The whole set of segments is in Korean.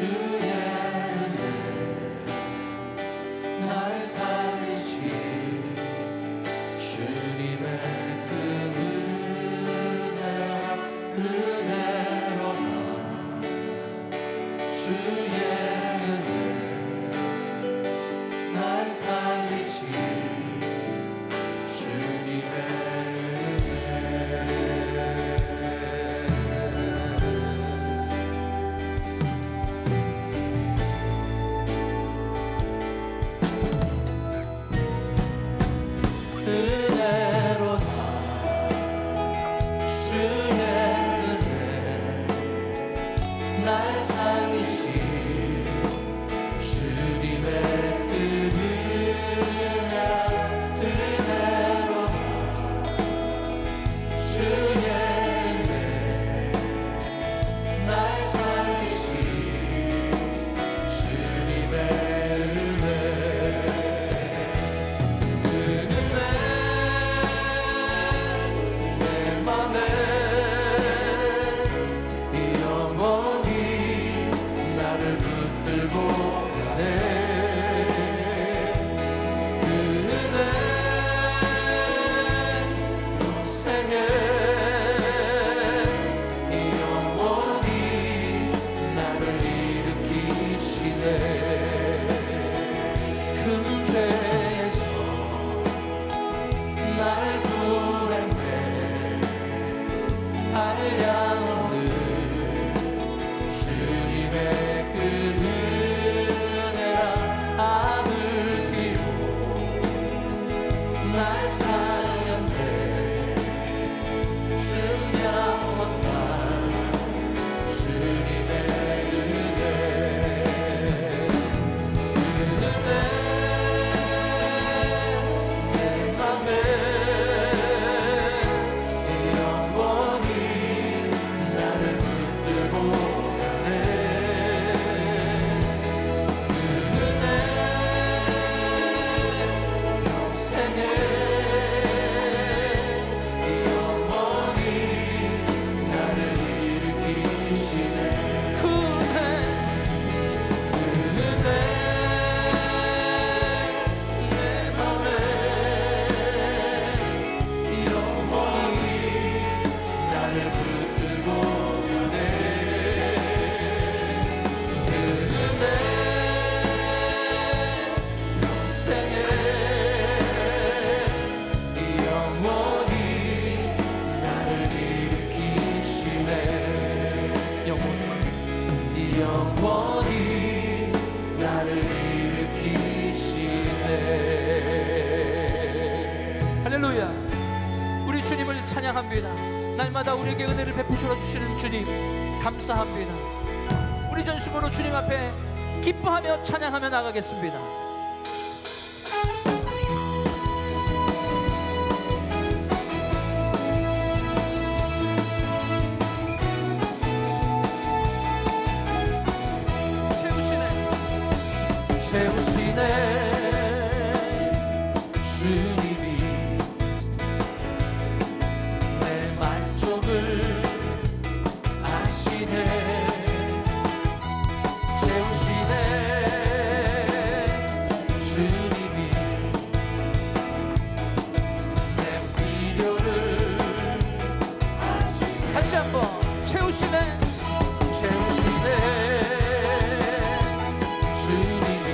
주의 은혜 날 살리신 주님의 그 은혜로다. 주의 은혜 날 살리신 주님의 은혜로다. 주의 은혜 날 살리신 주님의 그 은혜로다. 주의 은혜 날 살리신 주님의 은혜. 그 은혜 내 맘에 영원히 나를 붙들고 가네. 그 은혜 평생에 영원히 나를 일으키시네. 큰 죄에서 날 구했네. 알량들 주님의 그 은혜라. 아들 피로 날 살렸네. 증명한 주님의 은혜. 그 은혜 내 맘에 영원히 나를 붙들고 가네. 그 은혜 평생에 영원히 나를 일으키시네. 그 은혜 내 맘에 영원히 나를 붙들고 가네. 그 은혜 평생에 영원히 나를 일으키시네. 영원히 나를 일으키시네. 할렐루야. 우리 주님을 찬양합니다. 날마다 우리에게 은혜를 베푸셔 주시는 주님 감사합니다. 우리 전심으로 주님 앞에 기뻐하며 찬양하며 나가겠습니다. 채우시네 주님이 내 만족을 아시네. 채우시네 주님이 내 필요를 아시네. 다시 한번 채우시네. 채우시네 주님이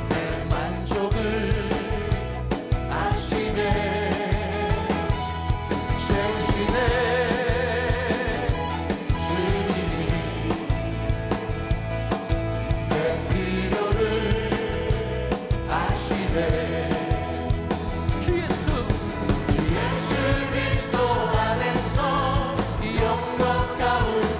내 만족을 아시네. 채우시네 주님이 내 필요를 아시네. 주 예수 그리스도 안에서 영광 가운데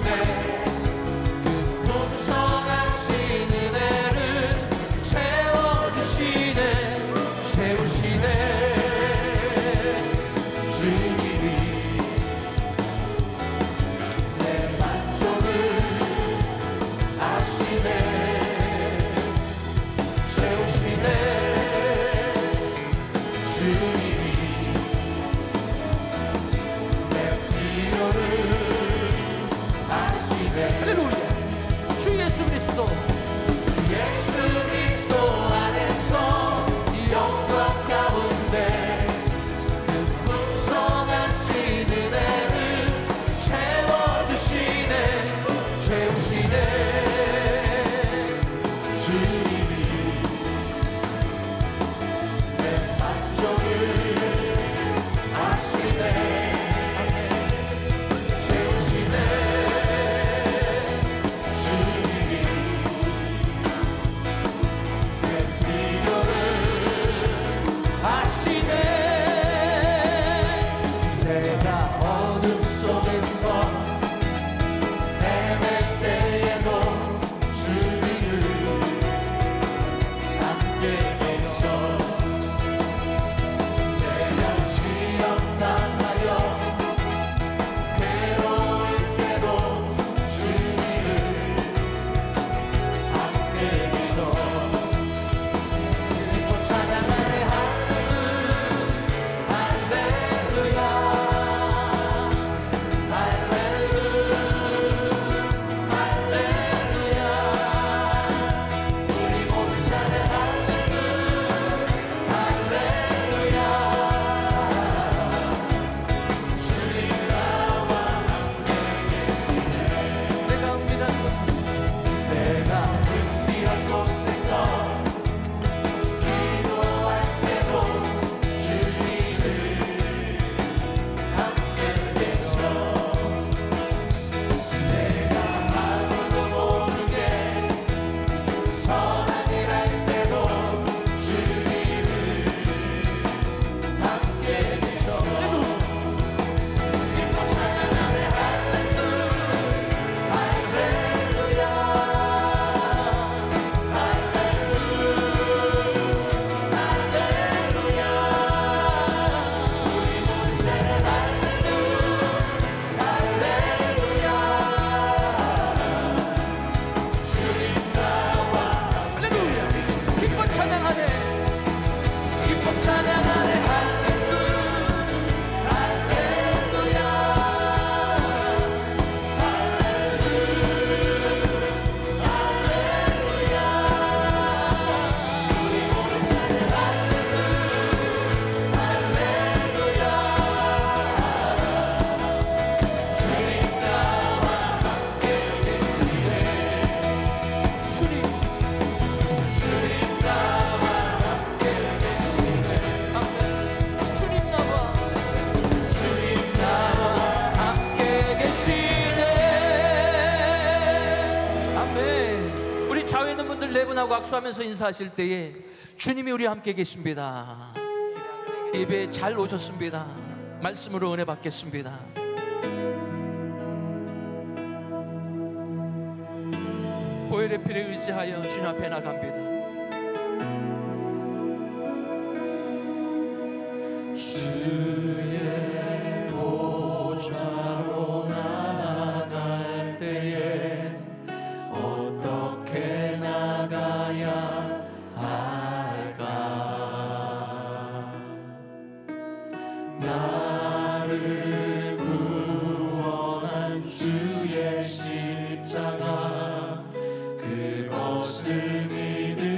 분하고 악수하면서 인사하실 때에 주님이 우리와 함께 계십니다. 예배에 잘 오셨습니다. 말씀으로 은혜 받겠습니다. 보혈의 피를 의지하여 주님 앞에 나갑니다. 주의 보좌로 나아갈 때에 어떻게 나가야 할까? 나를 구원한 주의 십자가 그것을 믿으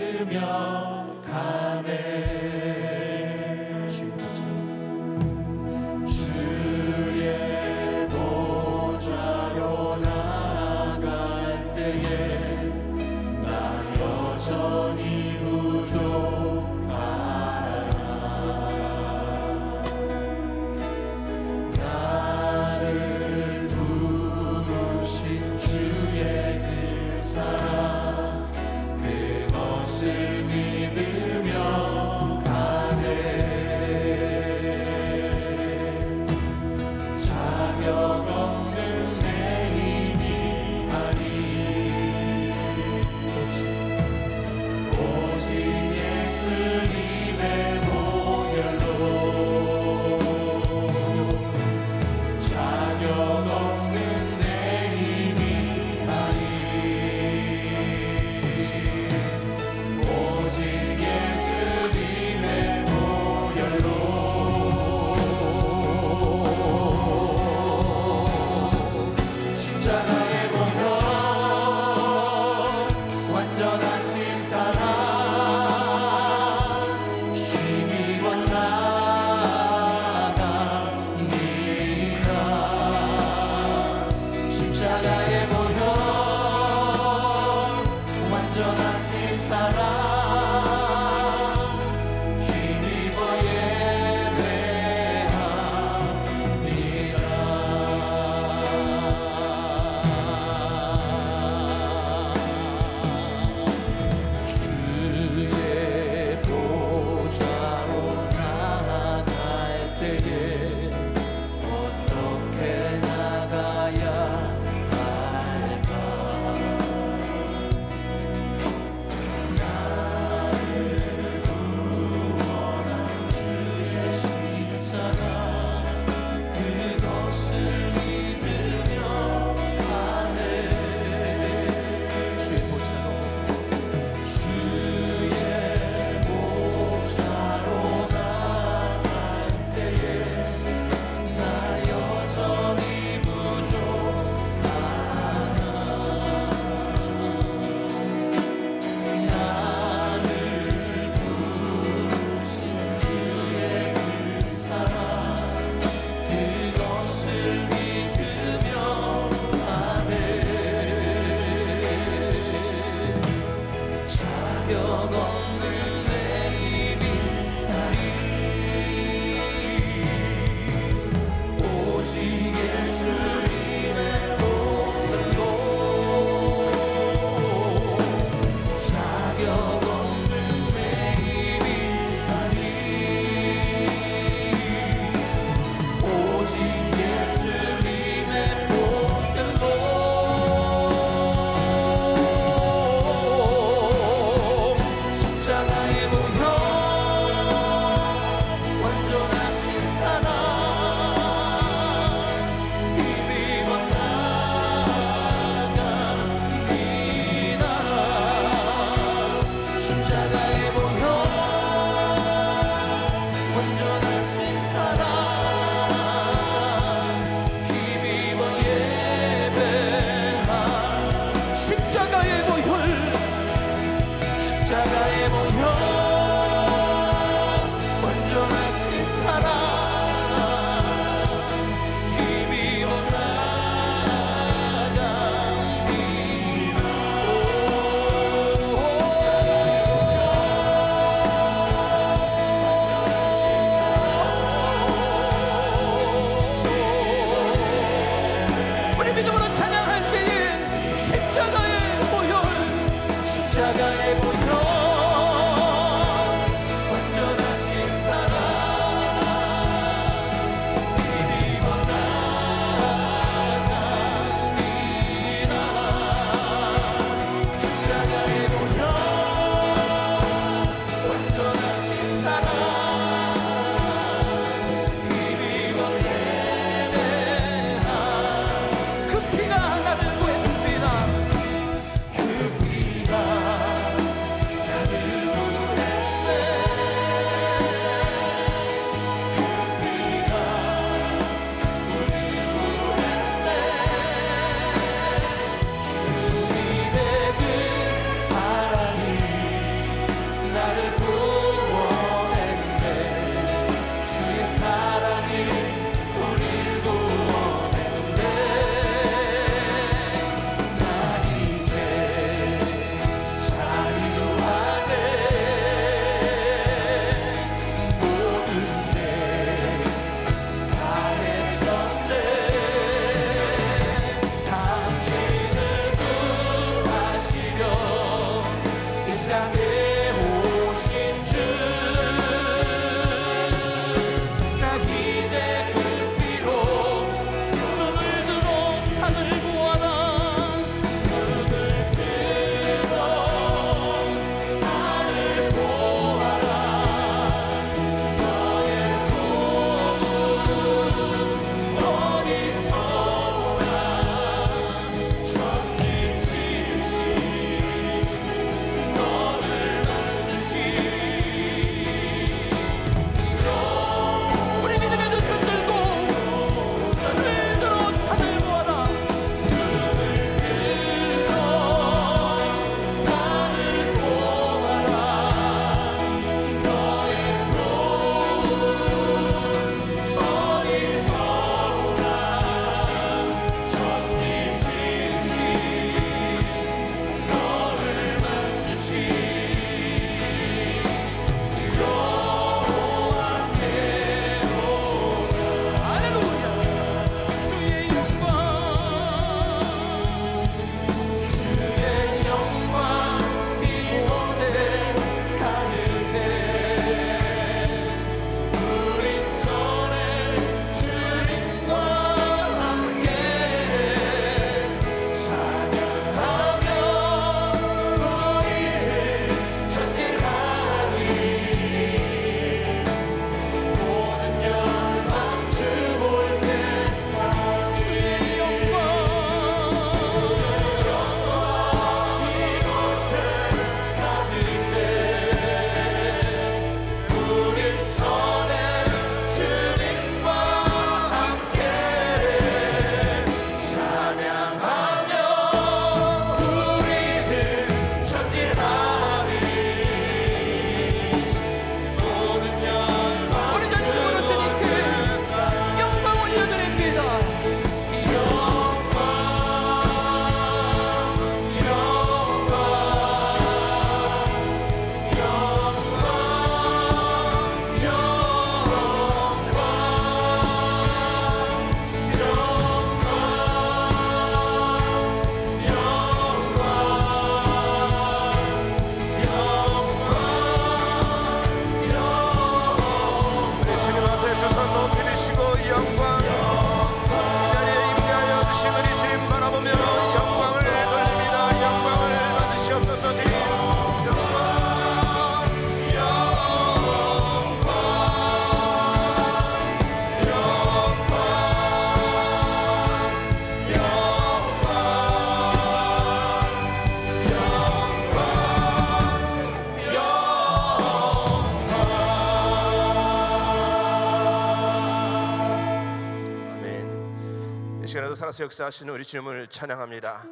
나타나서 역사하시는 우리 주님을 찬양합니다.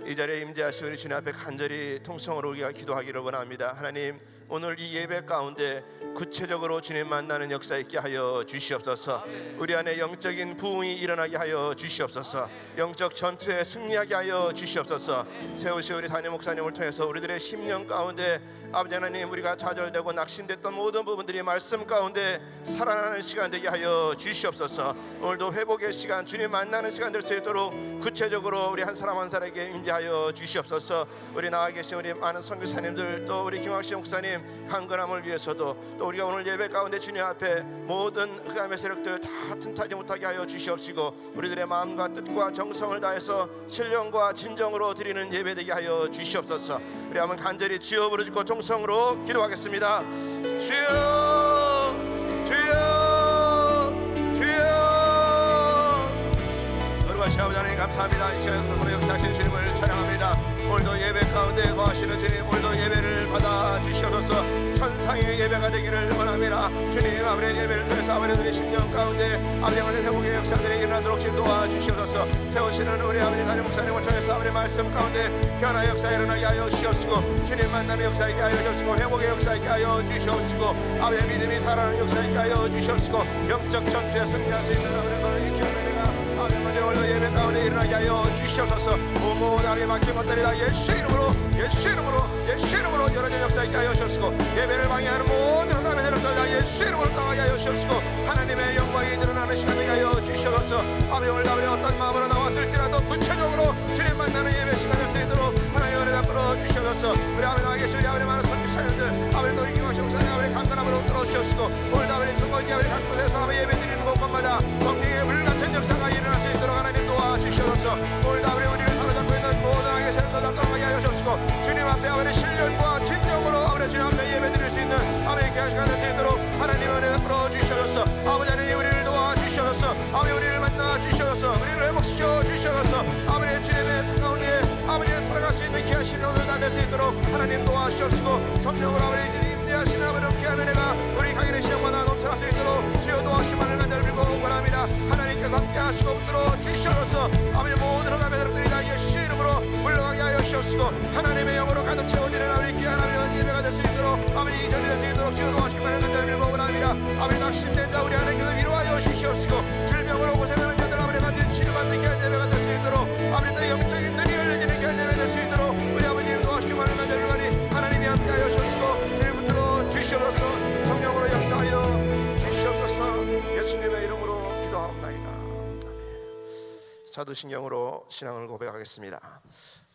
이 자리에 임재하신 우리 주님 앞에 간절히 통성으로 우리가 기도하기를 원합니다. 하나님, 오늘 이 예배 가운데 구체적으로 주님 만나는 역사 있게 하여 주시옵소서. 우리 안에 영적인 부흥이 일어나게 하여 주시옵소서. 영적 전투에 승리하게 하여 주시옵소서. 세우시 우리 담임 목사님을 통해서 우리들의 심령 가운데 아버지 하나님, 우리가 좌절되고 낙심됐던 모든 부분들이 말씀 가운데 살아나는 시간 되게 하여 주시옵소서. 오늘도 회복의 시간, 주님 만나는 시간 될 수 있도록 구체적으로 우리 한 사람 한 사람에게 임재하여 주시옵소서. 우리 나와 계신 우리 많은 선교사님들, 또 우리 김학식 목사님 강건함을 위해서도, 또 우리가 오늘 예배 가운데 주님 앞에 모든 흑암의 세력들 다 틈타지 못하게 하여 주시옵시고, 우리들의 마음과 뜻과 정성을 다해서 신령과 진정으로 드리는 예배 되게 하여 주시옵소서. 우리 한번 간절히 주여 부르짖고 통성으로 기도하겠습니다. 주여, 주여, 주여. 거룩하신 아버지 하나님 감사합니다. 이 시간에서 서로 역사하신 주님을 찬양합니다. 오늘도 예배 가운데 거하시는 주님, 오늘도 예배를 받아 주시옵소서. 천상의 예배가 되기를 원합니다. 주님, 아버지의 예배를 통해서 아버지들의 심령 가운데 아버지 하나님 회복의 역사들이 일어나도록 지금 도와주시옵소서. 세우시는 우리 아버지 담임 목사님을 통해서 아버지 말씀 가운데 변화의 역사 일어나게 하여 주시옵시고, 주님 만나는 역사 있게 하여 주시옵시고, 회복의 역사 있게 하여 주시옵시고, 아버지의 믿음이 살아나는 역사 있게 하여 주시옵시고, 영적 전투에 승리할 수 있는 아버지 너를 이끌어내가 아버지 오늘 예배 가운데 일어나게 하여 주시옵소서. 모든 아버지 맡긴 것들이 다 예수 이름으로, 예수 이름으로, 예수 이름으로 열어진 역사 있게 하여 주시옵시고, 예배를 방해하는 모든 흑암의 세력들 다 예수 이름으로 떠나게 하여 주시옵시고, 하나님의 영광이 드러나는 시간 되게 하여 주시옵소서. 아버지 오늘 아버지 어떤 마음으로 나왔을지라도 구체적으로 주님 만나는 예배 시간 될 수 있도록 하나님의 은혜가 끌어 주시옵소서. 우리 아버지 나와 계신 우리 아버지 많은 선교사님들, 아버지 또 김학식 목사님 아버지 강건함으로 끌어 주시옵시고, 오늘 아버지 선거지 아버지 각 곳에서 아버지 예배 드리는 곳곳마다 성령의 불같은 역사가 일어날 수 있도록 하나님 도와주시옵소서. 오늘 아버지 우리를 사로잡고 있는 모든 악의 세력들 다 떠나게 하여 주시옵시고, 주님 앞에 아버지 신령과 진정으로 아버지 주님 앞에 예배 드릴 수 있는 아버지 귀한 시간 될 수 있도록 하나님의 은혜가 끌어 주시옵소서. 아버지 하나님 우리를 도와주시옵소서. 아버지 우리를 만나 주시옵소서. 우리를 회복시켜 주시옵소서. 아버지 주님의 뜻 가운데 아버지 살아갈 수 있는 귀한 신령들 다 될 수 있도록 하나님 도와주시옵시고, 성령으로 아버지 주님 임재하시는 아버지 귀한 은혜가 우리 가게의 시험마다 넘쳐날 수 있도록 주여 도와주시기를 간절히 빌고 원합니다. 하나님께서 함께 하시고 붙들어 주시옵소서. 아버지 모든 흑암의 세력들이 다 예수 이름으로 물러가게 하여 주시옵시고, 하나님의 영으로 가득 채워지는 아버지 귀한 아버지 예배가 될 수 있도록 아버지 이전이 될 수 있도록 주여 도와주시기를 간절히 빌고 원합니다. 아버지 낙심된 자 우리 안에 그들 위로하여 주시옵시고, 질병으로 고생하는 자들 아버지 간절히 치료받는 귀한 예배가 될 수 있도록 아버지 또 영적인 눈이 열려지는 귀한 예배 될 수 있도록 우리 아버지 도와주시기를 간절히 원하니 하나님이 함께 하여 주시고 주님 붙들어 주시옵소서. 성령으로 역사하여 주시옵소서. 예수님의 이름으로 기도하옵나이다. 사도신경으로 신앙을 고백하겠습니다.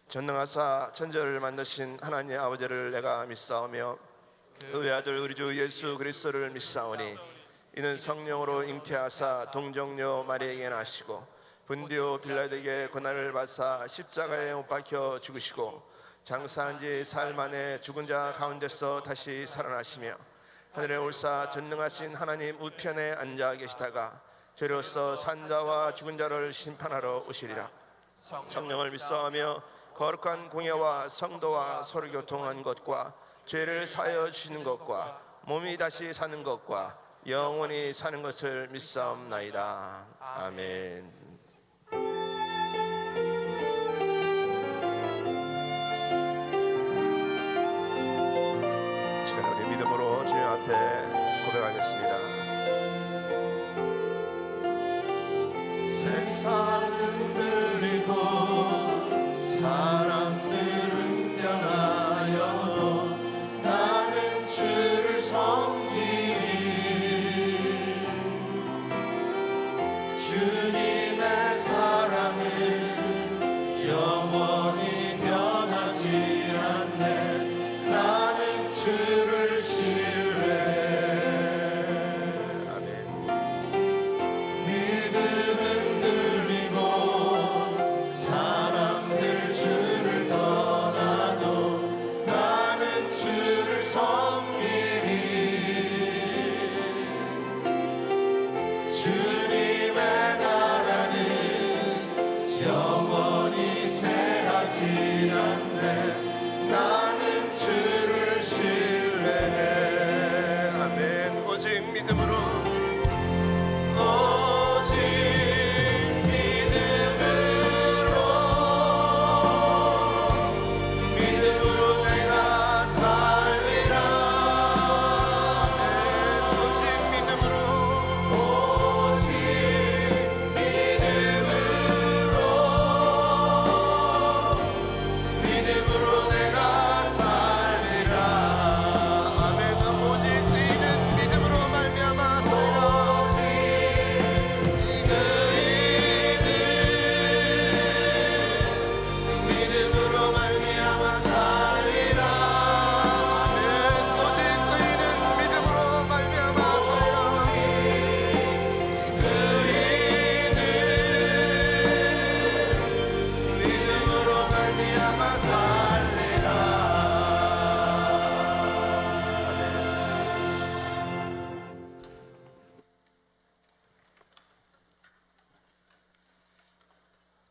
전능하사 천지를 만드신 하나님 아버지를 내가 믿사오며 그 외아들 우리 주 예수 그리스도를 믿사오니, 이는 성령으로 잉태하사 동정녀 마리아에게 나시고 분디오 빌라도에게 고난을 받사 십자가에 못 박혀 죽으시고 장사한 지 사흘 만에 죽은 자 가운데서 다시 살아나시며 하늘에 올사 전능하신 하나님 우편에 앉아 계시다가 죄로서 산 자와 죽은 자를 심판하러 오시리라. 성령을 믿사오며 거룩한 공예와 성도와 서로 교통한 것과 죄를 사하여 주시는 것과 몸이 다시 사는 것과 영원히 사는 것을 믿사옵나이다. 아멘. 시간 우리 믿음으로 주님 앞에 고백하겠습니다. 세상은 들리고 사람들은 변하여도 나는 주를 섬기리. 주님의 사랑은 영원히 변하지 않네. 나는 주를 신뢰해. 믿음은 들리고 사람들 주를 떠나도 나는 주를 섬기리. 주님의 나라는 영원히 쇠하지 않네. 나는 주를 신뢰해. 아멘. 오직 믿음으로 오직 믿음으로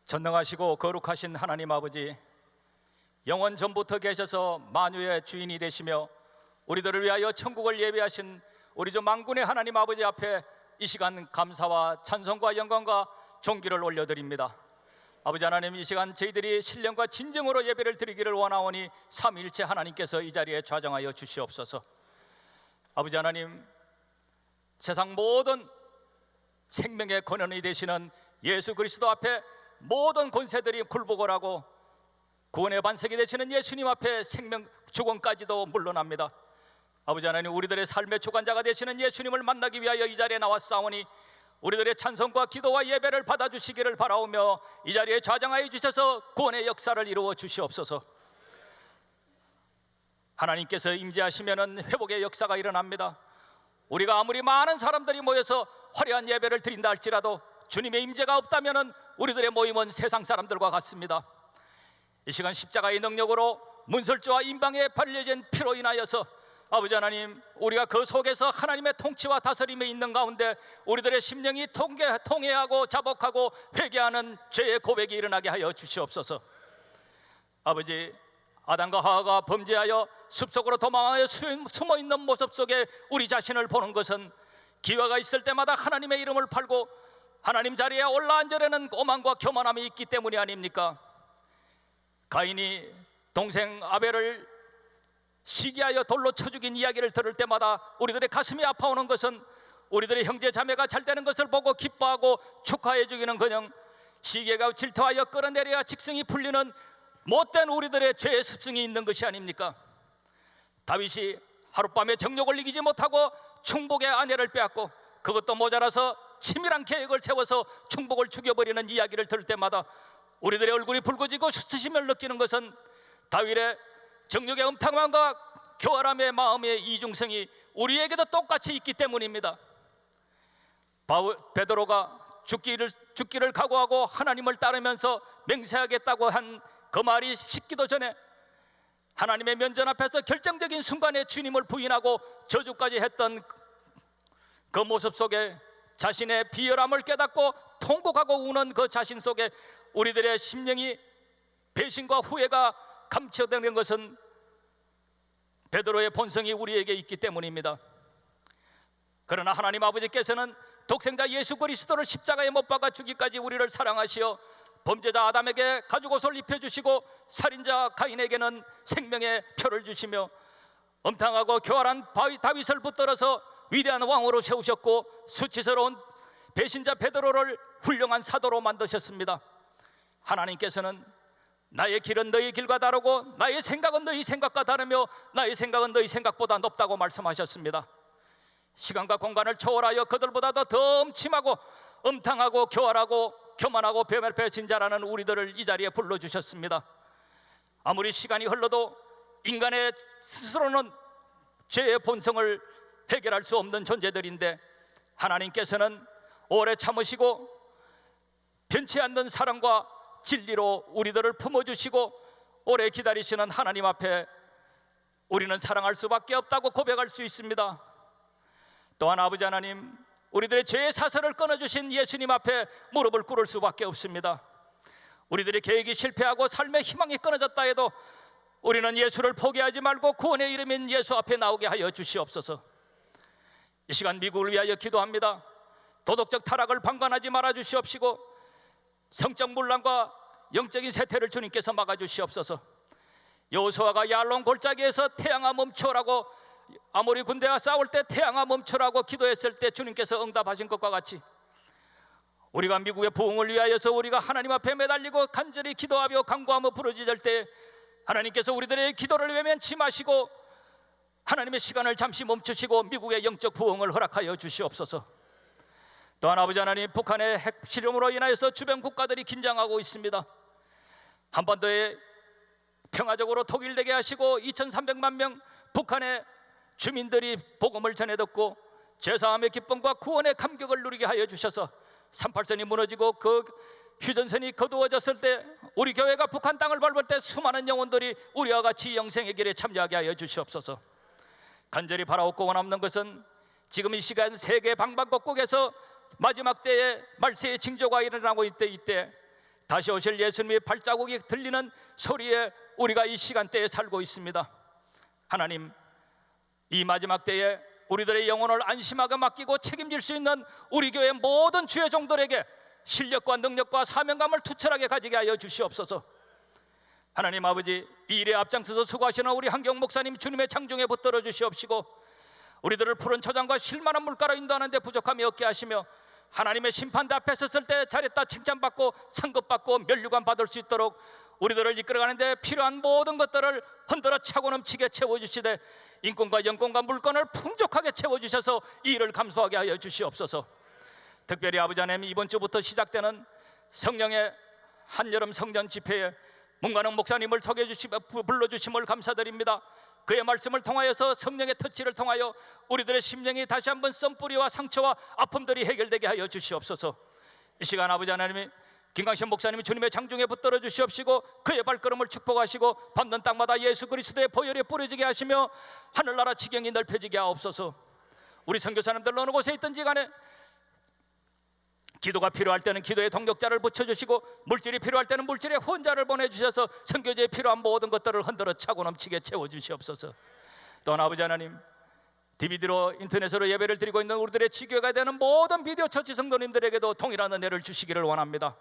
전능하시고 거룩하신 하나님 아버지, 영원 전부터 계셔서 만유의 주인이 되시며 우리들을 위하여 천국을 예비하신 우리 주 만군의 하나님 아버지 앞에 이 시간 감사와 찬송과 영광과 존귀를 올려드립니다. 아버지 하나님, 이 시간 저희들이 신령과 진정으로 예배를 드리기를 원하오니 삼위일체 하나님께서 이 자리에 좌정하여 주시옵소서. 아버지 하나님, 세상 모든 생명의 근원이 되시는 예수 그리스도 앞에 모든 권세들이 굴복을 하고 구원의 반석이 되시는 예수님 앞에 생명 죽음까지도 물러납니다. 아버지 하나님, 우리들의 삶의 주관자가 되시는 예수님을 만나기 위하여 이 자리에 나왔사오니 우리들의 찬송과 기도와 예배를 받아주시기를 바라오며 이 자리에 좌정하여 주셔서 구원의 역사를 이루어 주시옵소서. 하나님께서 임재하시면 회복의 역사가 일어납니다. 우리가 아무리 많은 사람들이 모여서 화려한 예배를 드린다 할지라도 주님의 임재가 없다면 우리들의 모임은 세상 사람들과 같습니다. 이 시간 십자가의 능력으로 문설주와 임방에 발려진 피로 인하여서 아버지 하나님, 우리가 그 속에서 하나님의 통치와 다스림에 있는 가운데 우리들의 심령이 통회하고 자복하고 회개하는 죄의 고백이 일어나게 하여 주시옵소서. 아버지, 아담과 하와가 범죄하여 숲속으로 도망하여 숨어있는 모습 속에 우리 자신을 보는 것은 기회가 있을 때마다 하나님의 이름을 팔고 하나님 자리에 올라앉으려는 오만과 교만함이 있기 때문이 아닙니까? 가인이 동생 아벨을 시기하여 돌로 쳐 죽인 이야기를 들을 때마다 우리들의 가슴이 아파오는 것은 우리들의 형제 자매가 잘 되는 것을 보고 기뻐하고 축하해 주기는커녕 시기가 질투하여 끌어내려야 직성이 풀리는 못된 우리들의 죄의 습성이 있는 것이 아닙니까? 다윗이 하룻밤에 정욕을 이기지 못하고 충복의 아내를 빼앗고 그것도 모자라서 치밀한 계획을 세워서 충복을 죽여버리는 이야기를 들을 때마다 우리들의 얼굴이 붉어지고 수치심을 느끼는 것은 다윗의 정욕의 음탕함과 교활함의 마음의 이중성이 우리에게도 똑같이 있기 때문입니다. 베드로가 죽기를 각오하고 하나님을 따르면서 맹세하겠다고 한 그 말이 식기도 전에 하나님의 면전 앞에서 결정적인 순간에 주님을 부인하고 저주까지 했던 그 모습 속에 자신의 비열함을 깨닫고 통곡하고 우는 그 자신 속에 우리들의 심령이 배신과 후회가 감춰되는 것은 베드로의 본성이 우리에게 있기 때문입니다. 그러나 하나님 아버지께서는 독생자 예수 그리스도를 십자가에 못 박아 주기까지 우리를 사랑하시어 범죄자 아담에게 가죽옷을 입혀주시고 살인자 가인에게는 생명의 표를 주시며 음탕하고 교활한 다윗을 붙들어서 위대한 왕으로 세우셨고 수치스러운 배신자 베드로를 훌륭한 사도로 만드셨습니다. 하나님께서는 나의 길은 너희 길과 다르고 나의 생각은 너희 생각과 다르며 나의 생각은 너희 생각보다 높다고 말씀하셨습니다. 시간과 공간을 초월하여 그들보다도 더 음침하고 음탕하고 교활하고 교만하고 배신자라는 우리들을 이 자리에 불러주셨습니다. 아무리 시간이 흘러도 인간의 스스로는 죄의 본성을 해결할 수 없는 존재들인데 하나님께서는 오래 참으시고 변치 않는 사랑과 진리로 우리들을 품어주시고 오래 기다리시는 하나님 앞에 우리는 사랑할 수밖에 없다고 고백할 수 있습니다. 또한 아버지 하나님, 우리들의 죄의 사슬을 끊어주신 예수님 앞에 무릎을 꿇을 수밖에 없습니다. 우리들의 계획이 실패하고 삶의 희망이 끊어졌다 해도 우리는 예수를 포기하지 말고 구원의 이름인 예수 앞에 나오게 하여 주시옵소서. 이 시간 미국을 위하여 기도합니다. 도덕적 타락을 방관하지 말아 주시옵시고 성적 문란과 영적인 세태를 주님께서 막아 주시옵소서. 여호수아가 야론 골짜기에서 태양아 멈춰라고, 아모리 군대와 싸울 때 태양아 멈춰라고 기도했을 때 주님께서 응답하신 것과 같이 우리가 미국의 부흥을 위하여서 우리가 하나님 앞에 매달리고 간절히 기도하며 간구하며 부르짖을 때 하나님께서 우리들의 기도를 외면치 마시고 하나님의 시간을 잠시 멈추시고 미국의 영적 부흥을 허락하여 주시옵소서. 또한 아버지 하나님, 북한의 핵 실험으로 인하여서 주변 국가들이 긴장하고 있습니다. 한반도에 평화적으로 통일되게 하시고 2300만 명 북한의 주민들이 복음을 전해 듣고 제사함의 기쁨과 구원의 감격을 누리게 하여 주셔서 38선이 무너지고 그 휴전선이 거두어졌을 때 우리 교회가 북한 땅을 밟을 때 수많은 영혼들이 우리와 같이 영생의 길에 참여하게 하여 주시옵소서. 간절히 바라옵고 원하는 것은 지금 이 시간 세계 방방곡곡에서 마지막 때에 말세의 징조가 일어나고 있을 때 다시 오실 예수님의 발자국이 들리는 소리에 우리가 이 시간대에 살고 있습니다. 하나님, 이 마지막 때에 우리들의 영혼을 안심하게 맡기고 책임질 수 있는 우리 교회 모든 주의 종들에게 실력과 능력과 사명감을 투철하게 가지게 하여 주시옵소서. 하나님 아버지, 이 일에 앞장서서 수고하시는 우리 한경 목사님 주님의 장중에 붙들어 주시옵시고, 우리들을 푸른 초장과 실만한 물가로 인도하는 데 부족함이 없게 하시며, 하나님의 심판대 앞에 섰을 때 잘했다 칭찬받고 상급받고 면류관 받을 수 있도록 우리들을 이끌어가는 데 필요한 모든 것들을 흔들어 차고 넘치게 채워주시되, 인권과 영권과 물건을 풍족하게 채워주셔서 이 일을 감수하게 하여 주시옵소서. 특별히 아버지 하나님, 이번 주부터 시작되는 성령의 한여름 성전 집회에 문관홍 목사님을 불러주심을 감사드립니다. 그의 말씀을 통하여서 성령의 터치를 통하여 우리들의 심령이 다시 한번 썸뿌리와 상처와 아픔들이 해결되게 하여 주시옵소서. 이 시간 아버지 하나님이 김강신 목사님이 주님의 장중에 붙들어 주시옵시고, 그의 발걸음을 축복하시고 밟는 땅마다 예수 그리스도의 보혈이 뿌려지게 하시며 하늘나라 지경이 넓혀지게 하옵소서. 우리 선교사님들 어느 곳에 있든지 간에 기도가 필요할 때는 기도의 동력자를 붙여주시고, 물질이 필요할 때는 물질의 후원자를 보내주셔서 선교제에 필요한 모든 것들을 흔들어 차고 넘치게 채워주시옵소서. 또한 아버지 하나님, DVD로 인터넷으로 예배를 드리고 있는 우리들의 지교가 되는 모든 비디오 처치 성도님들에게도 동일한 은혜를 주시기를 원합니다.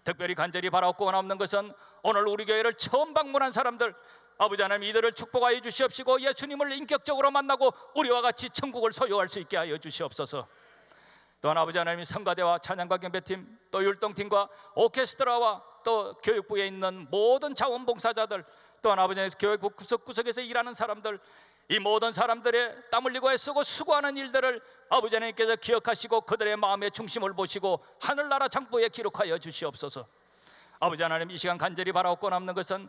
특별히 간절히 바라옵고 원하는 것은 오늘 우리 교회를 처음 방문한 사람들, 아버지 하나님 이들을 축복하여 주시옵시고, 예수님을 인격적으로 만나고 우리와 같이 천국을 소유할 수 있게 하여 주시옵소서. 또한 아버지 하나님, 성가대와 찬양과 경배팀, 또 율동팀과 오케스트라와 또 교육부에 있는 모든 자원봉사자들, 또한 아버지 하나님 교회 구석구석에서 일하는 사람들, 이 모든 사람들의 땀 흘리고 애쓰고 수고하는 일들을 아버지 하나님께서 기억하시고 그들의 마음의 중심을 보시고 하늘나라 장부에 기록하여 주시옵소서. 아버지 하나님, 이 시간 간절히 바라옵고 남는 것은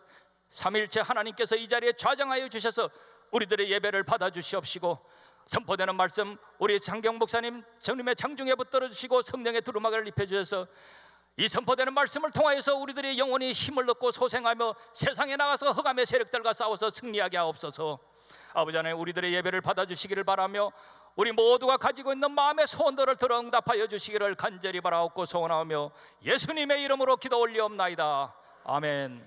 삼위일체 하나님께서 이 자리에 좌정하여 주셔서 우리들의 예배를 받아 주시옵시고, 선포되는 말씀 우리 장경 목사님 주님의 장중에 붙들어 주시고 성령의 두루마기를 입혀 주셔서 이 선포되는 말씀을 통하여서 우리들의 영혼이 힘을 얻고 소생하며 세상에 나가서 흑암의 세력들과 싸워서 승리하게 하옵소서. 아버지 하나님, 우리들의 예배를 받아주시기를 바라며 우리 모두가 가지고 있는 마음의 소원들을 들어 응답하여 주시기를 간절히 바라옵고 소원하며 예수님의 이름으로 기도 올리옵나이다. 아멘.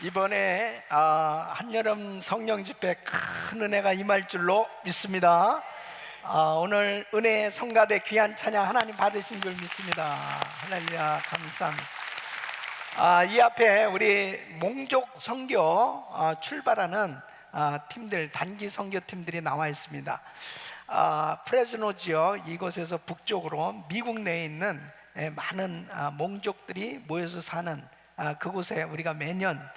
이번에 한여름 성령 집회 큰 은혜가 임할 줄로 믿습니다. 오늘 은혜의 성가대 귀한 찬양 하나님 받으신 줄 믿습니다. 할렐루야, 감사합니다. 이 앞에 우리 몽족 선교 출발하는 팀들, 단기 선교 팀들이 나와 있습니다. 프레즈노 지역 이곳에서 북쪽으로 미국 내에 있는 많은 몽족들이 모여서 사는 그곳에 우리가 매년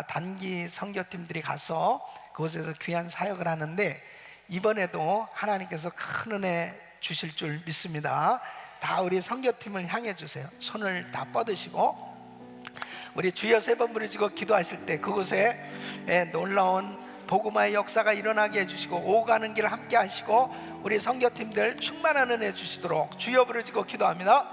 단기 선교팀들이 가서 그곳에서 귀한 사역을 하는데, 이번에도 하나님께서 큰 은혜 주실 줄 믿습니다. 다 우리 선교팀을 향해 주세요. 손을 다 뻗으시고 우리 주여 3번 부르시고 기도하실 때 그곳에 놀라운 복음화의 역사가 일어나게 해주시고 오가는 길을 함께 하시고 우리 선교팀들 충만한 은혜 주시도록 주여 부르시고 기도합니다.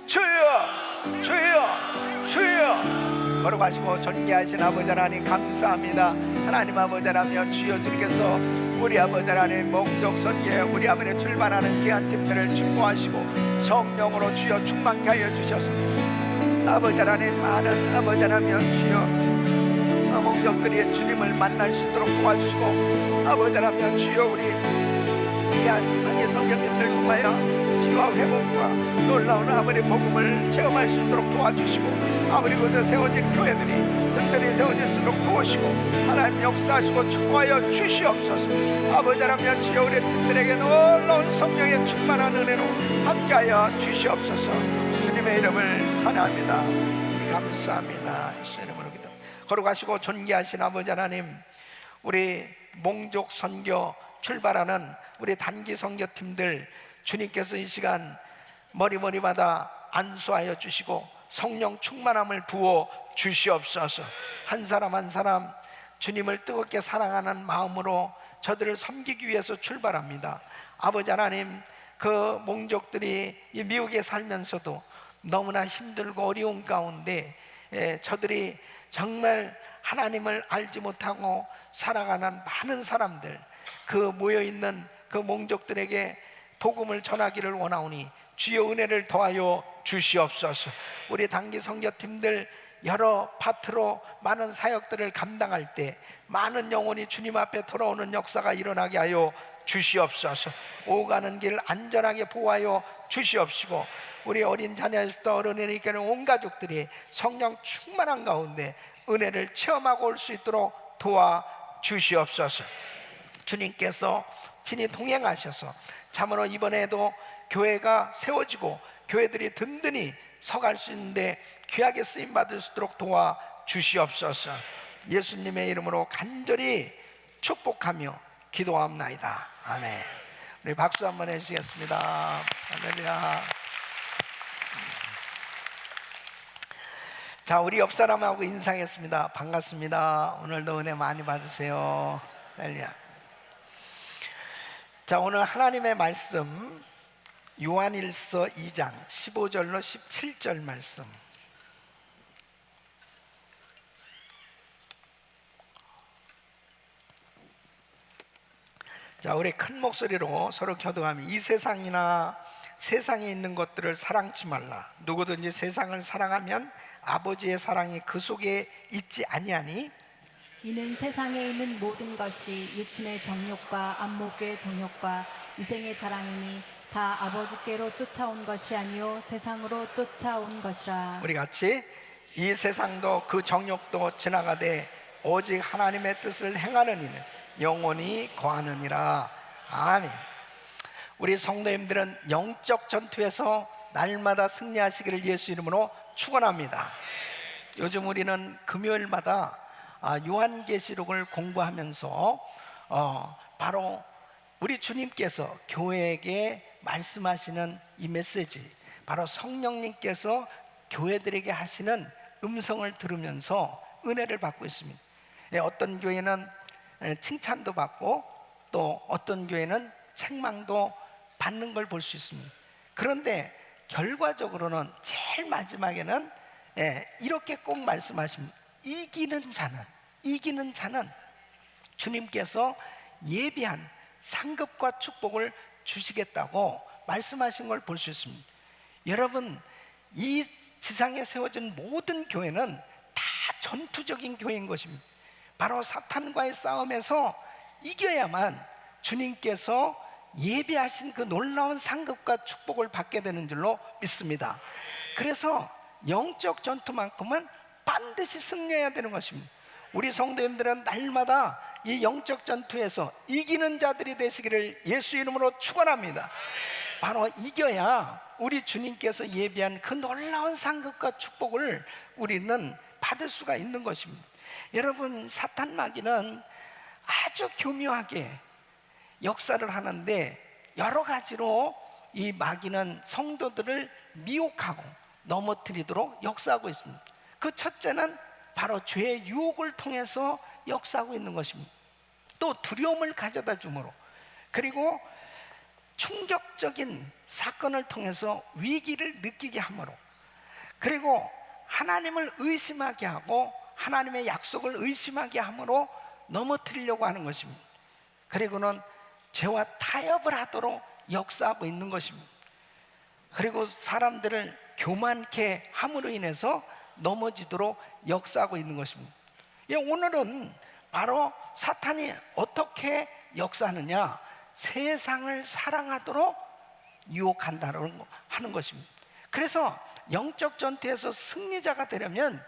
주여, 주여, 주여. 걸어가시고 존귀하신 아버지 하나님 감사합니다. 하나님 아버지 하나님, 주여 주님께서 우리 아버지 하나님 몽족 선교에 우리 아버지 출발하는 귀한 팀들을 축복하시고 성령으로 주여 충만케 하여 주셔서 아버지 하나님 많은 아버지 하나님 주여 몽족들이 주님을 만날 수 있도록 도와주시고 아버지 하나님 주여 우리 귀한 단기 선교팀들 통하여 치유와 회복과 놀라운 아버지 복음을 체험할 수 있도록 도와주시고 아버지 곳에 세워진 교회들이 든든히 세워질수록 도우시고 하나님 역사하시고 축복하여 주시옵소서. 아버지 하나님 주여 우리 팀들에게 놀라운 성령의 충만한 은혜로 함께하여 주시옵소서. 주님의 이름을 찬양합니다. 감사합니다. 예수의 이름으로 기도. 걸어가시고 존귀하신 아버지 하나님, 우리 몽족 선교 출발하는 우리 단기 선교팀들 주님께서 이 시간 머리마다 안수하여 주시고 성령 충만함을 부어 주시옵소서. 한 사람 한 사람 주님을 뜨겁게 사랑하는 마음으로 저들을 섬기기 위해서 출발합니다. 아버지 하나님, 그 몽족들이 이 미국에 살면서도 너무나 힘들고 어려운 가운데 저들이 정말 하나님을 알지 못하고 살아가는 많은 사람들, 그 모여있는 그 몽족들에게 복음을 전하기를 원하오니 주여 은혜를 더하여 주시옵소서. 우리 단기 선교팀들 여러 파트로 많은 사역들을 감당할 때 많은 영혼이 주님 앞에 돌아오는 역사가 일어나게 하여 주시옵소서. 오가는 길 안전하게 보호하여 주시옵시고 우리 어린 자녀부터 어른이니까는 온 가족들이 성령 충만한 가운데 은혜를 체험하고 올 수 있도록 도와 주시옵소서. 주님께서 친히 동행하셔서 참으로 이번에도 교회가 세워지고 교회들이 든든히 서갈 수 있는데 귀하게 쓰임받을 수 있도록 도와 주시옵소서. 예수님의 이름으로 간절히 축복하며 기도합나이다. 아멘. 우리 박수 한번 해주시겠습니다. 할렐루야. 자, 우리 옆 사람하고 인사하겠습니다. 반갑습니다. 오늘도 은혜 많이 받으세요. 할렐루야. 자, 오늘 하나님의 말씀 요한일서 2장 15절로 17절 말씀. 자, 우리 큰 목소리로 서로 교도하며 이 세상이나 세상에 있는 것들을 사랑치 말라. 누구든지 세상을 사랑하면 아버지의 사랑이 그 속에 있지 아니하니 이는 세상에 있는 모든 것이 육신의 정욕과 안목의 정욕과 이생의 자랑이니 다 아버지께로 쫓아온 것이 아니요 세상으로 쫓아온 것이라. 우리 같이 이 세상도 그 정욕도 지나가되 오직 하나님의 뜻을 행하는 이는 영원히 거하느니라. 아멘. 우리 성도님들은 영적 전투에서 날마다 승리하시기를 예수 이름으로 축원합니다. 요즘 우리는 금요일마다 요한계시록을 공부하면서 바로 우리 주님께서 교회에게 말씀하시는 이 메시지, 바로 성령님께서 교회들에게 하시는 음성을 들으면서 은혜를 받고 있습니다. 어떤 교회는 칭찬도 받고 또 어떤 교회는 책망도 받는 걸 볼 수 있습니다. 그런데 결과적으로는 제일 마지막에는 이렇게 꼭 말씀하십니다. 이기는 자는 주님께서 예비한 상급과 축복을 주시겠다고 말씀하신 걸 볼 수 있습니다. 여러분, 이 지상에 세워진 모든 교회는 다 전투적인 교회인 것입니다. 바로 사탄과의 싸움에서 이겨야만 주님께서 예비하신 그 놀라운 상급과 축복을 받게 되는 줄로 믿습니다. 그래서 영적 전투만큼은 반드시 승리해야 되는 것입니다. 우리 성도님들은 날마다 이 영적 전투에서 이기는 자들이 되시기를 예수 이름으로 축원합니다. 바로 이겨야 우리 주님께서 예비한 그 놀라운 상급과 축복을 우리는 받을 수가 있는 것입니다. 여러분, 사탄 마귀는 아주 교묘하게 역사를 하는데 여러 가지로 이 마귀는 성도들을 미혹하고 넘어뜨리도록 역사하고 있습니다. 그 첫째는 바로 죄의 유혹을 통해서 역사하고 있는 것입니다. 또 두려움을 가져다 주므로, 그리고 충격적인 사건을 통해서 위기를 느끼게 하므로, 그리고 하나님을 의심하게 하고 하나님의 약속을 의심하게 함으로 넘어뜨리려고 하는 것입니다. 그리고는 죄와 타협을 하도록 역사하고 있는 것입니다. 그리고 사람들을 교만케 함으로 인해서 넘어지도록 역사하고 있는 것입니다. 오늘은 바로 사탄이 어떻게 역사하느냐, 세상을 사랑하도록 유혹한다는 하는 것입니다. 그래서 영적 전투에서 승리자가 되려면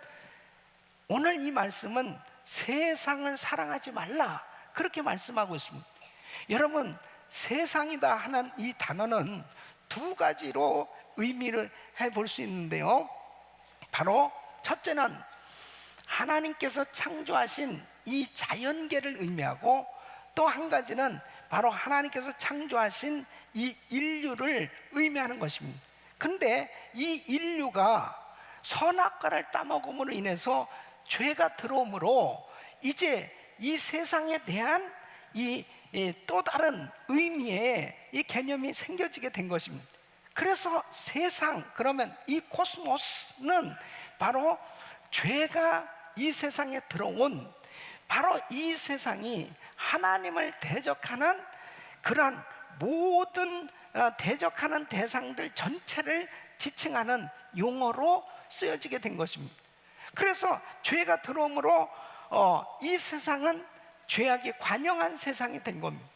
오늘 이 말씀은 세상을 사랑하지 말라, 그렇게 말씀하고 있습니다. 여러분, 세상이다 하는 이 단어는 두 가지로 의미를 해볼 수 있는데요, 바로 첫째는 하나님께서 창조하신 이 자연계를 의미하고, 또 한 가지는 바로 하나님께서 창조하신 이 인류를 의미하는 것입니다. 근데 이 인류가 선악과를 따먹음으로 인해서 죄가 들어오므로 이제 이 세상에 대한 이 또 다른 의미의 이 개념이 생겨지게 된 것입니다. 그래서 세상, 그러면 이 코스모스는 바로 죄가 이 세상에 들어온, 바로 이 세상이 하나님을 대적하는 그런 모든 대적하는 대상들 전체를 지칭하는 용어로 쓰여지게 된 것입니다. 그래서 죄가 들어오므로 이 세상은 죄악이 관영한 세상이 된 겁니다.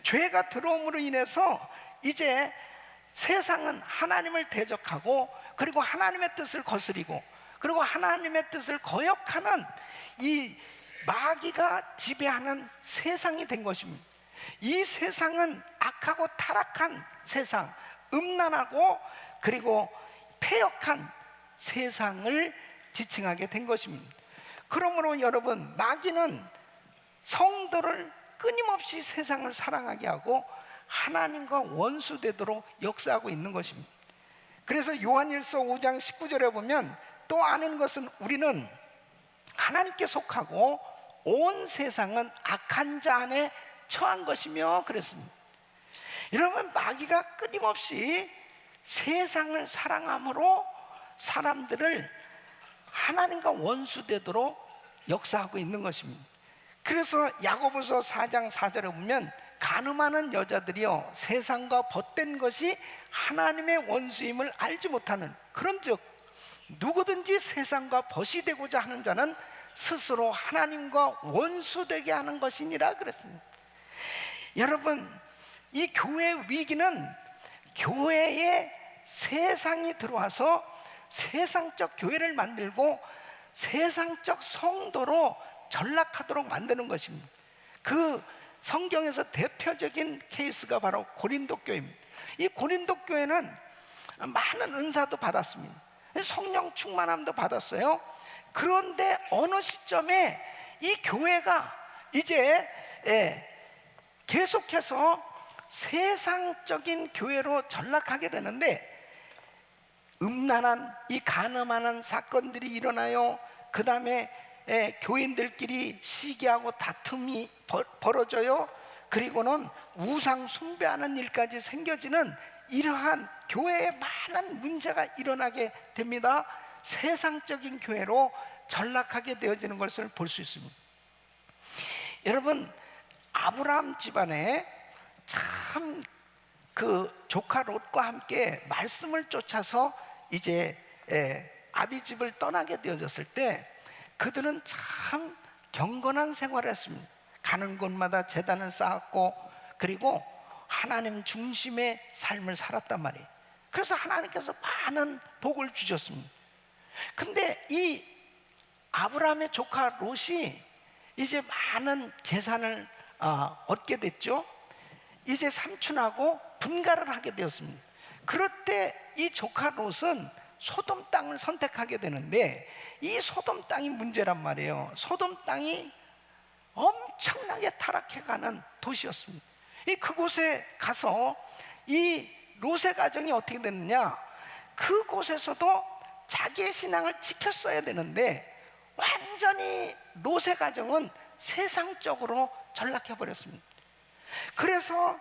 죄가 들어옴으로 인해서 이제 세상은 하나님을 대적하고, 그리고 하나님의 뜻을 거스리고, 그리고 하나님의 뜻을 거역하는 이 마귀가 지배하는 세상이 된 것입니다. 이 세상은 악하고 타락한 세상, 음란하고 그리고 패역한 세상을 지칭하게 된 것입니다. 그러므로 여러분, 마귀는 성도를 끊임없이 세상을 사랑하게 하고 하나님과 원수되도록 역사하고 있는 것입니다. 그래서 요한일서 5장 19절에 보면, 또 아는 것은 우리는 하나님께 속하고 온 세상은 악한 자 안에 처한 것이며 그랬습니다. 여러분, 마귀가 끊임없이 세상을 사랑함으로 사람들을 하나님과 원수되도록 역사하고 있는 것입니다. 그래서 야고보서 4장 4절에 보면, 간음하는 여자들이여 세상과 벗된 것이 하나님의 원수임을 알지 못하는, 그런즉 누구든지 세상과 벗이 되고자 하는 자는 스스로 하나님과 원수되게 하는 것이니라 그랬습니다. 여러분, 이 교회의 위기는 교회에 세상이 들어와서 세상적 교회를 만들고 세상적 성도로 전락하도록 만드는 것입니다. 그 성경에서 대표적인 케이스가 바로 고린도 교회입니다. 이 고린도 교회는 많은 은사도 받았습니다. 성령 충만함도 받았어요. 그런데 어느 시점에 이 교회가 이제 계속해서 세상적인 교회로 전락하게 되는데, 음란한 이 간음하는 사건들이 일어나요. 그 다음에 교인들끼리 시기하고 다툼이 벌어져요. 그리고는 우상 숭배하는 일까지 생겨지는 이러한 교회에 많은 문제가 일어나게 됩니다. 세상적인 교회로 전락하게 되어지는 것을 볼 수 있습니다. 여러분, 아브라함 집안에 참 그 조카 롯과 함께 말씀을 쫓아서 이제 아비 집을 떠나게 되어졌을 때, 그들은 참 경건한 생활을 했습니다. 가는 곳마다 제단을 쌓았고, 그리고 하나님 중심의 삶을 살았단 말이에요. 그래서 하나님께서 많은 복을 주셨습니다. 근데 이 아브라함의 조카 롯이 이제 많은 재산을 얻게 됐죠. 이제 삼촌하고 분가를 하게 되었습니다. 그럴 때 이 조카 롯은 소돔 땅을 선택하게 되는데, 이 소돔 땅이 문제란 말이에요. 소돔 땅이 엄청나게 타락해가는 도시였습니다. 그곳에 가서 이 롯의 가정이 어떻게 됐느냐, 그곳에서도 자기의 신앙을 지켰어야 되는데 완전히 롯의 가정은 세상적으로 전락해버렸습니다. 그래서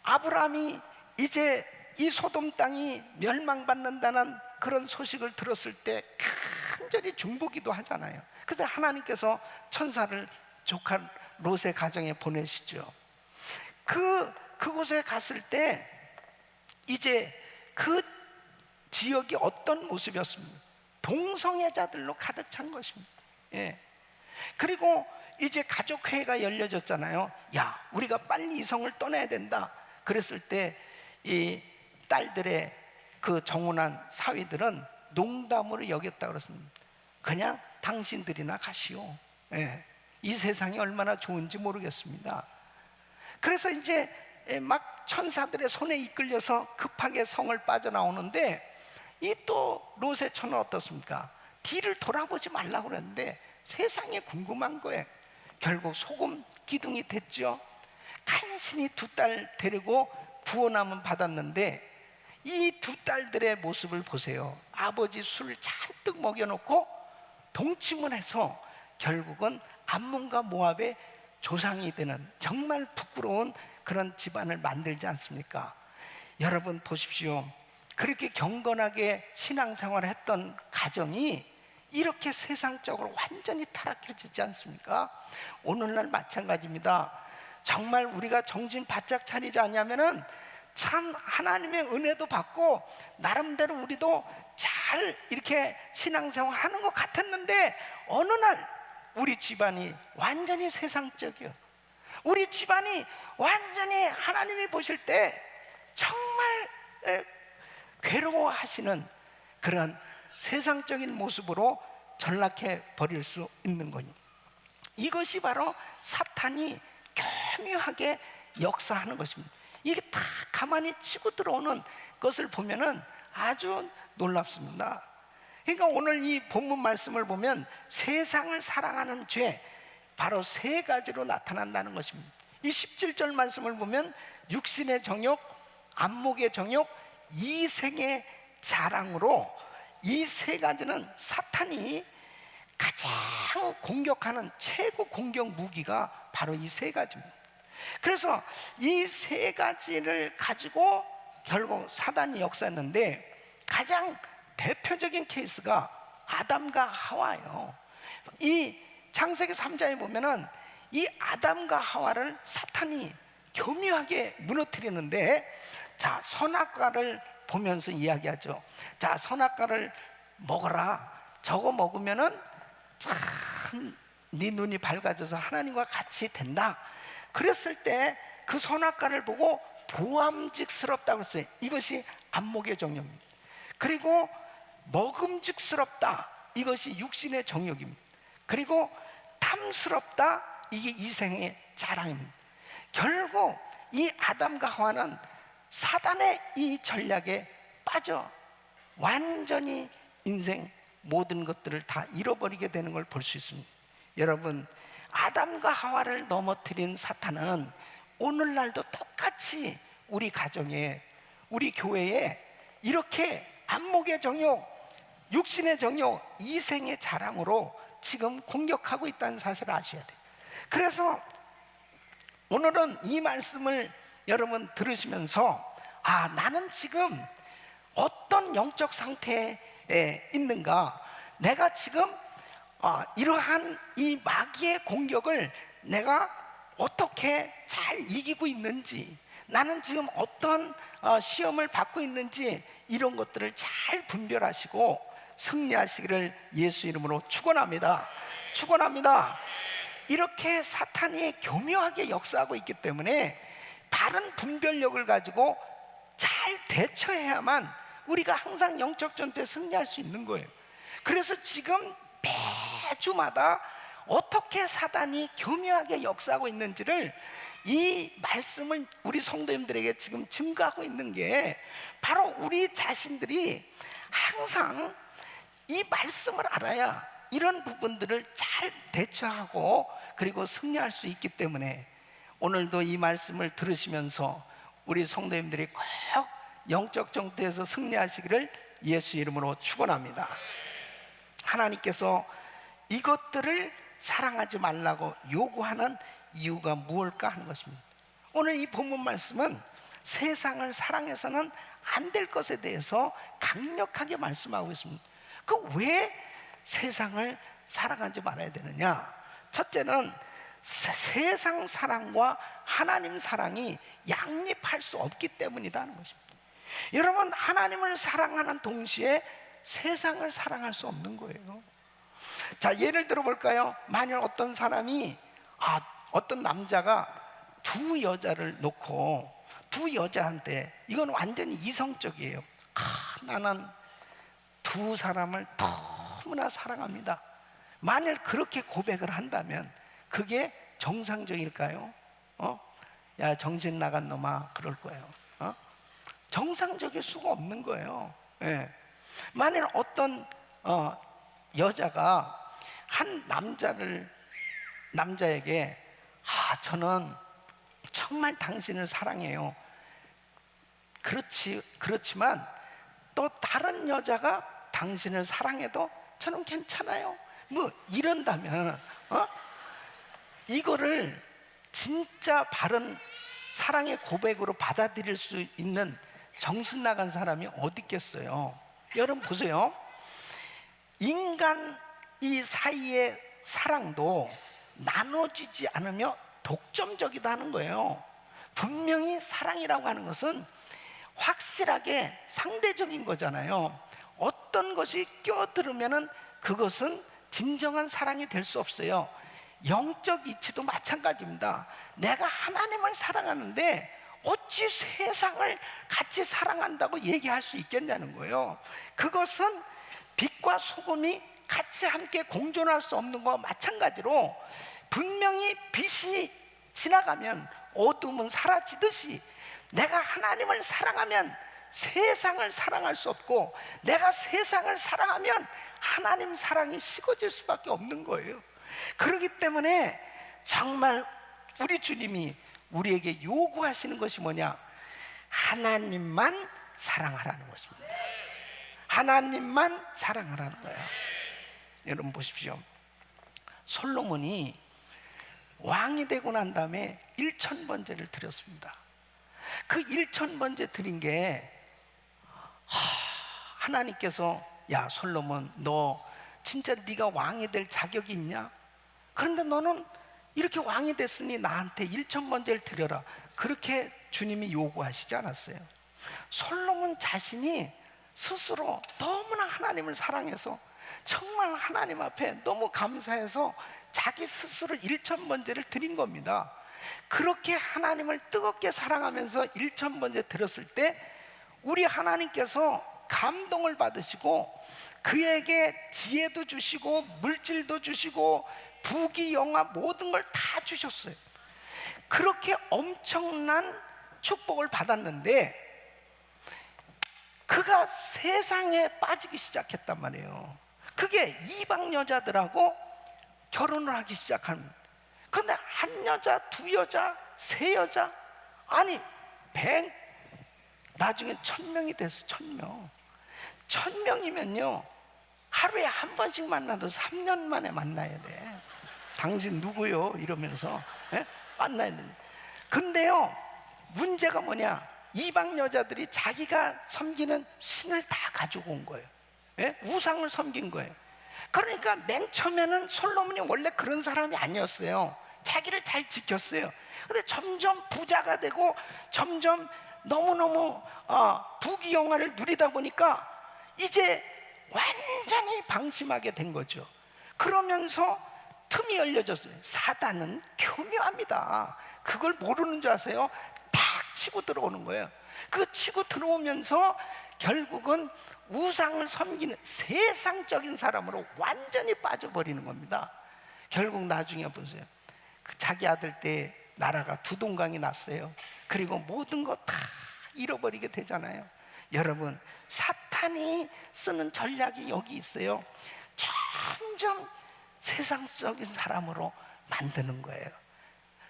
아브라함이 이제 이 소돔 땅이 멸망받는다는 그런 소식을 들었을 때 간절히 중보기도 하잖아요. 그래서 하나님께서 천사를 조카 롯의 가정에 보내시죠. 그곳에 갔을 때 이제 그 지역이 어떤 모습이었습니까? 동성애자들로 가득 찬 것입니다. 예. 그리고 이제 가족회의가 열려졌잖아요. 야, 우리가 빨리 이 성을 떠나야 된다. 그랬을 때 이 딸들의 그 정혼한 사위들은 농담으로 여겼다 그랬습니다. 그냥 당신들이나 가시오. 예. 이 세상이 얼마나 좋은지 모르겠습니다. 그래서 이제 막 천사들의 손에 이끌려서 급하게 성을 빠져나오는데, 이 또 롯의 처는 어떻습니까? 뒤를 돌아보지 말라고 그랬는데 세상에 궁금한 거예요. 결국 소금 기둥이 됐죠. 간신히 두 딸 데리고 구원함은 받았는데, 이 두 딸들의 모습을 보세요. 아버지 술을 잔뜩 먹여놓고 동침을 해서 결국은 암몬과 모압의 조상이 되는 정말 부끄러운 그런 집안을 만들지 않습니까? 여러분 보십시오. 그렇게 경건하게 신앙생활을 했던 가정이 이렇게 세상적으로 완전히 타락해지지 않습니까? 오늘날 마찬가지입니다. 정말 우리가 정신 바짝 차리지 않냐면은 참 하나님의 은혜도 받고 나름대로 우리도 잘 이렇게 신앙생활 하는 것 같았는데, 어느 날 우리 집안이 완전히 세상적이요, 우리 집안이 완전히 하나님이 보실 때 정말 괴로워하시는 그런 세상적인 모습으로 전락해 버릴 수 있는 거니, 이것이 바로 사탄이 교묘하게 역사하는 것입니다. 이게 다 가만히 치고 들어오는 것을 보면은 아주 놀랍습니다. 그러니까 오늘 이 본문 말씀을 보면 세상을 사랑하는 죄, 바로 세 가지로 나타난다는 것입니다. 이 17절 말씀을 보면 육신의 정욕, 안목의 정욕, 이생의 자랑으로, 이 세 가지는 사탄이 가장 공격하는 최고 공격 무기가 바로 이 세 가지입니다. 그래서 이 세 가지를 가지고 결국 사단이 역사했는데, 가장 대표적인 케이스가 아담과 하와예요. 이 창세기 3장에 보면은 이 아담과 하와를 사탄이 교묘하게 무너뜨리는데, 자, 선악과를 보면서 이야기하죠. 자, 선악과를 먹어라. 저거 먹으면은 참 네 눈이 밝아져서 하나님과 같이 된다. 그랬을 때 그 선악과를 보고 보암직스럽다고 했어요. 이것이 안목의 정욕입니다. 그리고 먹음직스럽다, 이것이 육신의 정욕입니다. 그리고 탐스럽다, 이게 이생의 자랑입니다. 결국 이 아담과 하와는 사단의 이 전략에 빠져 완전히 인생 모든 것들을 다 잃어버리게 되는 걸 볼 수 있습니다. 여러분, 아담과 하와를 넘어뜨린 사탄은 오늘날도 똑같이 우리 가정에, 우리 교회에 이렇게 안목의 정욕, 육신의 정욕, 이생의 자랑으로 지금 공격하고 있다는 사실을 아셔야 돼요. 그래서 오늘은 이 말씀을 여러분 들으시면서, 아, 나는 지금 어떤 영적 상태에 있는가, 내가 지금 이러한 이 마귀의 공격을 내가 어떻게 잘 이기고 있는지, 나는 지금 어떤 시험을 받고 있는지, 이런 것들을 잘 분별하시고 승리하시기를 예수 이름으로 축원합니다. 축원합니다. 이렇게 사탄이 교묘하게 역사하고 있기 때문에 바른 분별력을 가지고 잘 대처해야만 우리가 항상 영적 전투에 승리할 수 있는 거예요. 그래서 지금 매주마다 어떻게 사단이 교묘하게 역사하고 있는지를 이 말씀을 우리 성도님들에게 지금 증거하고 있는 게 바로 우리 자신들이 항상 이 말씀을 알아야 이런 부분들을 잘 대처하고 그리고 승리할 수 있기 때문에 오늘도 이 말씀을 들으시면서 우리 성도님들이 꼭 영적 전투에서 승리하시기를 예수 이름으로 축원합니다. 하나님께서 이것들을 사랑하지 말라고 요구하는 이유가 무엇일까 하는 것입니다. 오늘 이 본문 말씀은 세상을 사랑해서는 안 될 것에 대해서 강력하게 말씀하고 있습니다. 그 왜 세상을 사랑하지 말아야 되느냐? 첫째는 세상 사랑과 하나님 사랑이 양립할 수 없기 때문이라는 것입니다. 여러분, 하나님을 사랑하는 동시에 세상을 사랑할 수 없는 거예요. 자, 예를 들어 볼까요? 만약 어떤 사람이 어떤 남자가 두 여자를 놓고 두 여자한테, 이건 완전히 이성적이에요. 나는 두 사람을 너무나 사랑합니다. 만일 그렇게 고백을 한다면 그게 정상적일까요? 야, 정신 나간 놈아, 그럴 거예요. 정상적일 수가 없는 거예요. 예. 만일 어떤 여자가 한 남자에게 저는 정말 당신을 사랑해요. 그렇지만 또 다른 여자가 당신을 사랑해도 저는 괜찮아요. 뭐 이런다면 이거를 진짜 바른 사랑의 고백으로 받아들일 수 있는 정신 나간 사람이 어디 있겠어요? 여러분 보세요. 인간 이 사이의 사랑도 나눠지지 않으며 독점적이다 하는 거예요. 분명히 사랑이라고 하는 것은 확실하게 상대적인 거잖아요. 어떤 것이 껴들으면은 그것은 진정한 사랑이 될 수 없어요. 영적 이치도 마찬가지입니다. 내가 하나님을 사랑하는데 어찌 세상을 같이 사랑한다고 얘기할 수 있겠냐는 거예요. 그것은 빛과 소금이 같이 함께 공존할 수 없는 것과 마찬가지로 분명히 빛이 지나가면 어둠은 사라지듯이 내가 하나님을 사랑하면 세상을 사랑할 수 없고, 내가 세상을 사랑하면 하나님 사랑이 식어질 수밖에 없는 거예요. 그렇기 때문에 정말 우리 주님이 우리에게 요구하시는 것이 뭐냐? 하나님만 사랑하라는 것입니다. 하나님만 사랑하라는 거예요. 여러분 보십시오. 솔로몬이 왕이 되고 난 다음에 1000번제를 드렸습니다. 그 1000번제 드린 게 하나님께서 야 솔로몬, 너 진짜 네가 왕이 될 자격이 있냐? 그런데 너는 이렇게 왕이 됐으니 나한테 1000번제를 드려라. 그렇게 주님이 요구하시지 않았어요. 솔로몬 자신이 스스로 너무나 하나님을 사랑해서 정말 하나님 앞에 너무 감사해서 자기 스스로 1000번제를 드린 겁니다. 그렇게 하나님을 뜨겁게 사랑하면서 1000번제 드렸을 때 우리 하나님께서 감동을 받으시고 그에게 지혜도 주시고 물질도 주시고 부귀영화 모든 걸 다 주셨어요. 그렇게 엄청난 축복을 받았는데 그가 세상에 빠지기 시작했단 말이에요. 그게 이방 여자들하고 결혼을 하기 시작한. 그런데 한 여자, 두 여자, 세 여자, 아니 100, 나중에 1000명이 됐어. 1000명. 1000명이면요 하루에 한 번씩 만나도 3년 만에 만나야 돼. 당신 누구요? 이러면서 만나야 돼. 근데요 문제가 뭐냐? 이방 여자들이 자기가 섬기는 신을 다 가지고 온 거예요. 우상을 섬긴 거예요. 그러니까 맨 처음에는 솔로몬이 원래 그런 사람이 아니었어요. 자기를 잘 지켰어요. 근데 점점 부자가 되고 점점 너무너무 부귀영화를 누리다 보니까 이제 완전히 방심하게 된 거죠. 그러면서 틈이 열려졌어요. 사단은 교묘합니다. 그걸 모르는 줄 아세요? 탁 치고 들어오는 거예요. 그 치고 들어오면서 결국은 우상을 섬기는 세상적인 사람으로 완전히 빠져버리는 겁니다. 결국 나중에 보세요. 그 자기 아들 때 나라가 두 동강이 났어요. 그리고 모든 거 다 잃어버리게 되잖아요. 여러분, 사탄이 쓰는 전략이 여기 있어요. 점점 세상적인 사람으로 만드는 거예요.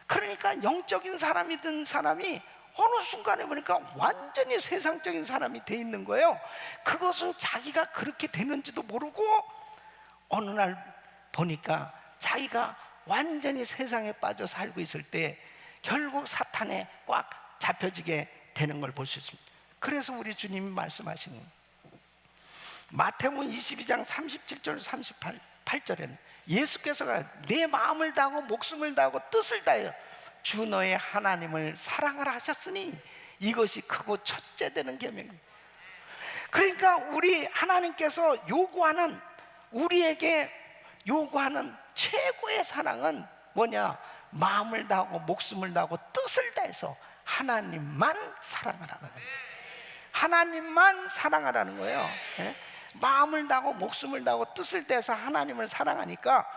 그러니까 영적인 사람이 된 사람이 어느 순간에 보니까 완전히 세상적인 사람이 돼 있는 거예요. 그것은 자기가 그렇게 되는지도 모르고 어느 날 보니까 자기가 완전히 세상에 빠져 살고 있을 때 결국 사탄에 꽉 잡혀지게 되는 걸 볼 수 있습니다. 그래서 우리 주님이 말씀하시는 마태복음 22장 37절 38절에는 예수께서가 내 마음을 다하고 목숨을 다하고 뜻을 다하여 주 너의 하나님을 사랑하라 하셨으니 이것이 크고 첫째 되는 계명입니다. 그러니까 우리 하나님께서 우리에게 요구하는 최고의 사랑은 뭐냐? 마음을 다하고 목숨을 다하고 뜻을 다해서 하나님만 사랑하라는 거예요. 하나님만 사랑하라는 거예요. 마음을 다하고 목숨을 다하고 뜻을 다해서 하나님을 사랑하니까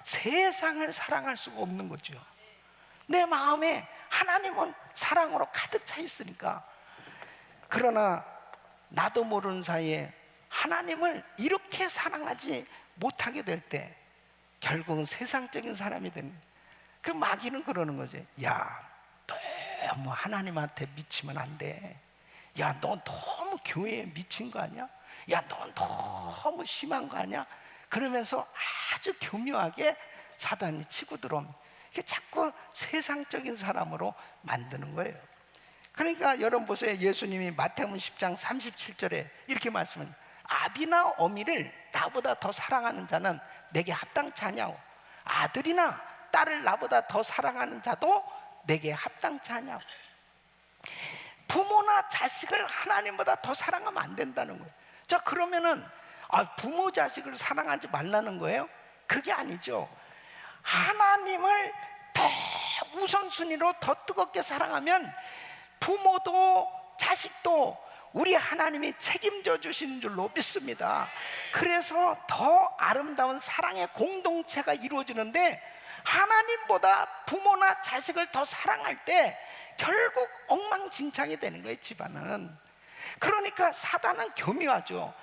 세상을 사랑할 수가 없는 거죠. 내 마음에 하나님은 사랑으로 가득 차 있으니까. 그러나 나도 모르는 사이에 하나님을 이렇게 사랑하지 못하게 될 때 결국은 세상적인 사람이 되는, 그 마귀는 그러는 거지. 야, 너무 하나님한테 미치면 안 돼. 야, 너 너무 교회에 미친 거 아니야? 야, 너 너무 심한 거 아니야? 그러면서 아주 교묘하게 사단이 치고 들어옵니다. 자꾸 세상적인 사람으로 만드는 거예요. 그러니까 여러분 보세요. 예수님이 마태복음 10장 37절에 이렇게 말씀합니다. 아비나 어미를 나보다 더 사랑하는 자는 내게 합당치 아니하고 아들이나 딸을 나보다 더 사랑하는 자도 내게 합당치 아니하고. 부모나 자식을 하나님보다 더 사랑하면 안 된다는 거예요. 자, 그러면은 부모 자식을 사랑하지 말라는 거예요? 그게 아니죠. 하나님을 더 우선순위로 더 뜨겁게 사랑하면 부모도 자식도 우리 하나님이 책임져 주시는 줄로 믿습니다. 그래서 더 아름다운 사랑의 공동체가 이루어지는데, 하나님보다 부모나 자식을 더 사랑할 때 결국 엉망진창이 되는 거예요, 집안은. 그러니까 사단은 교묘하죠.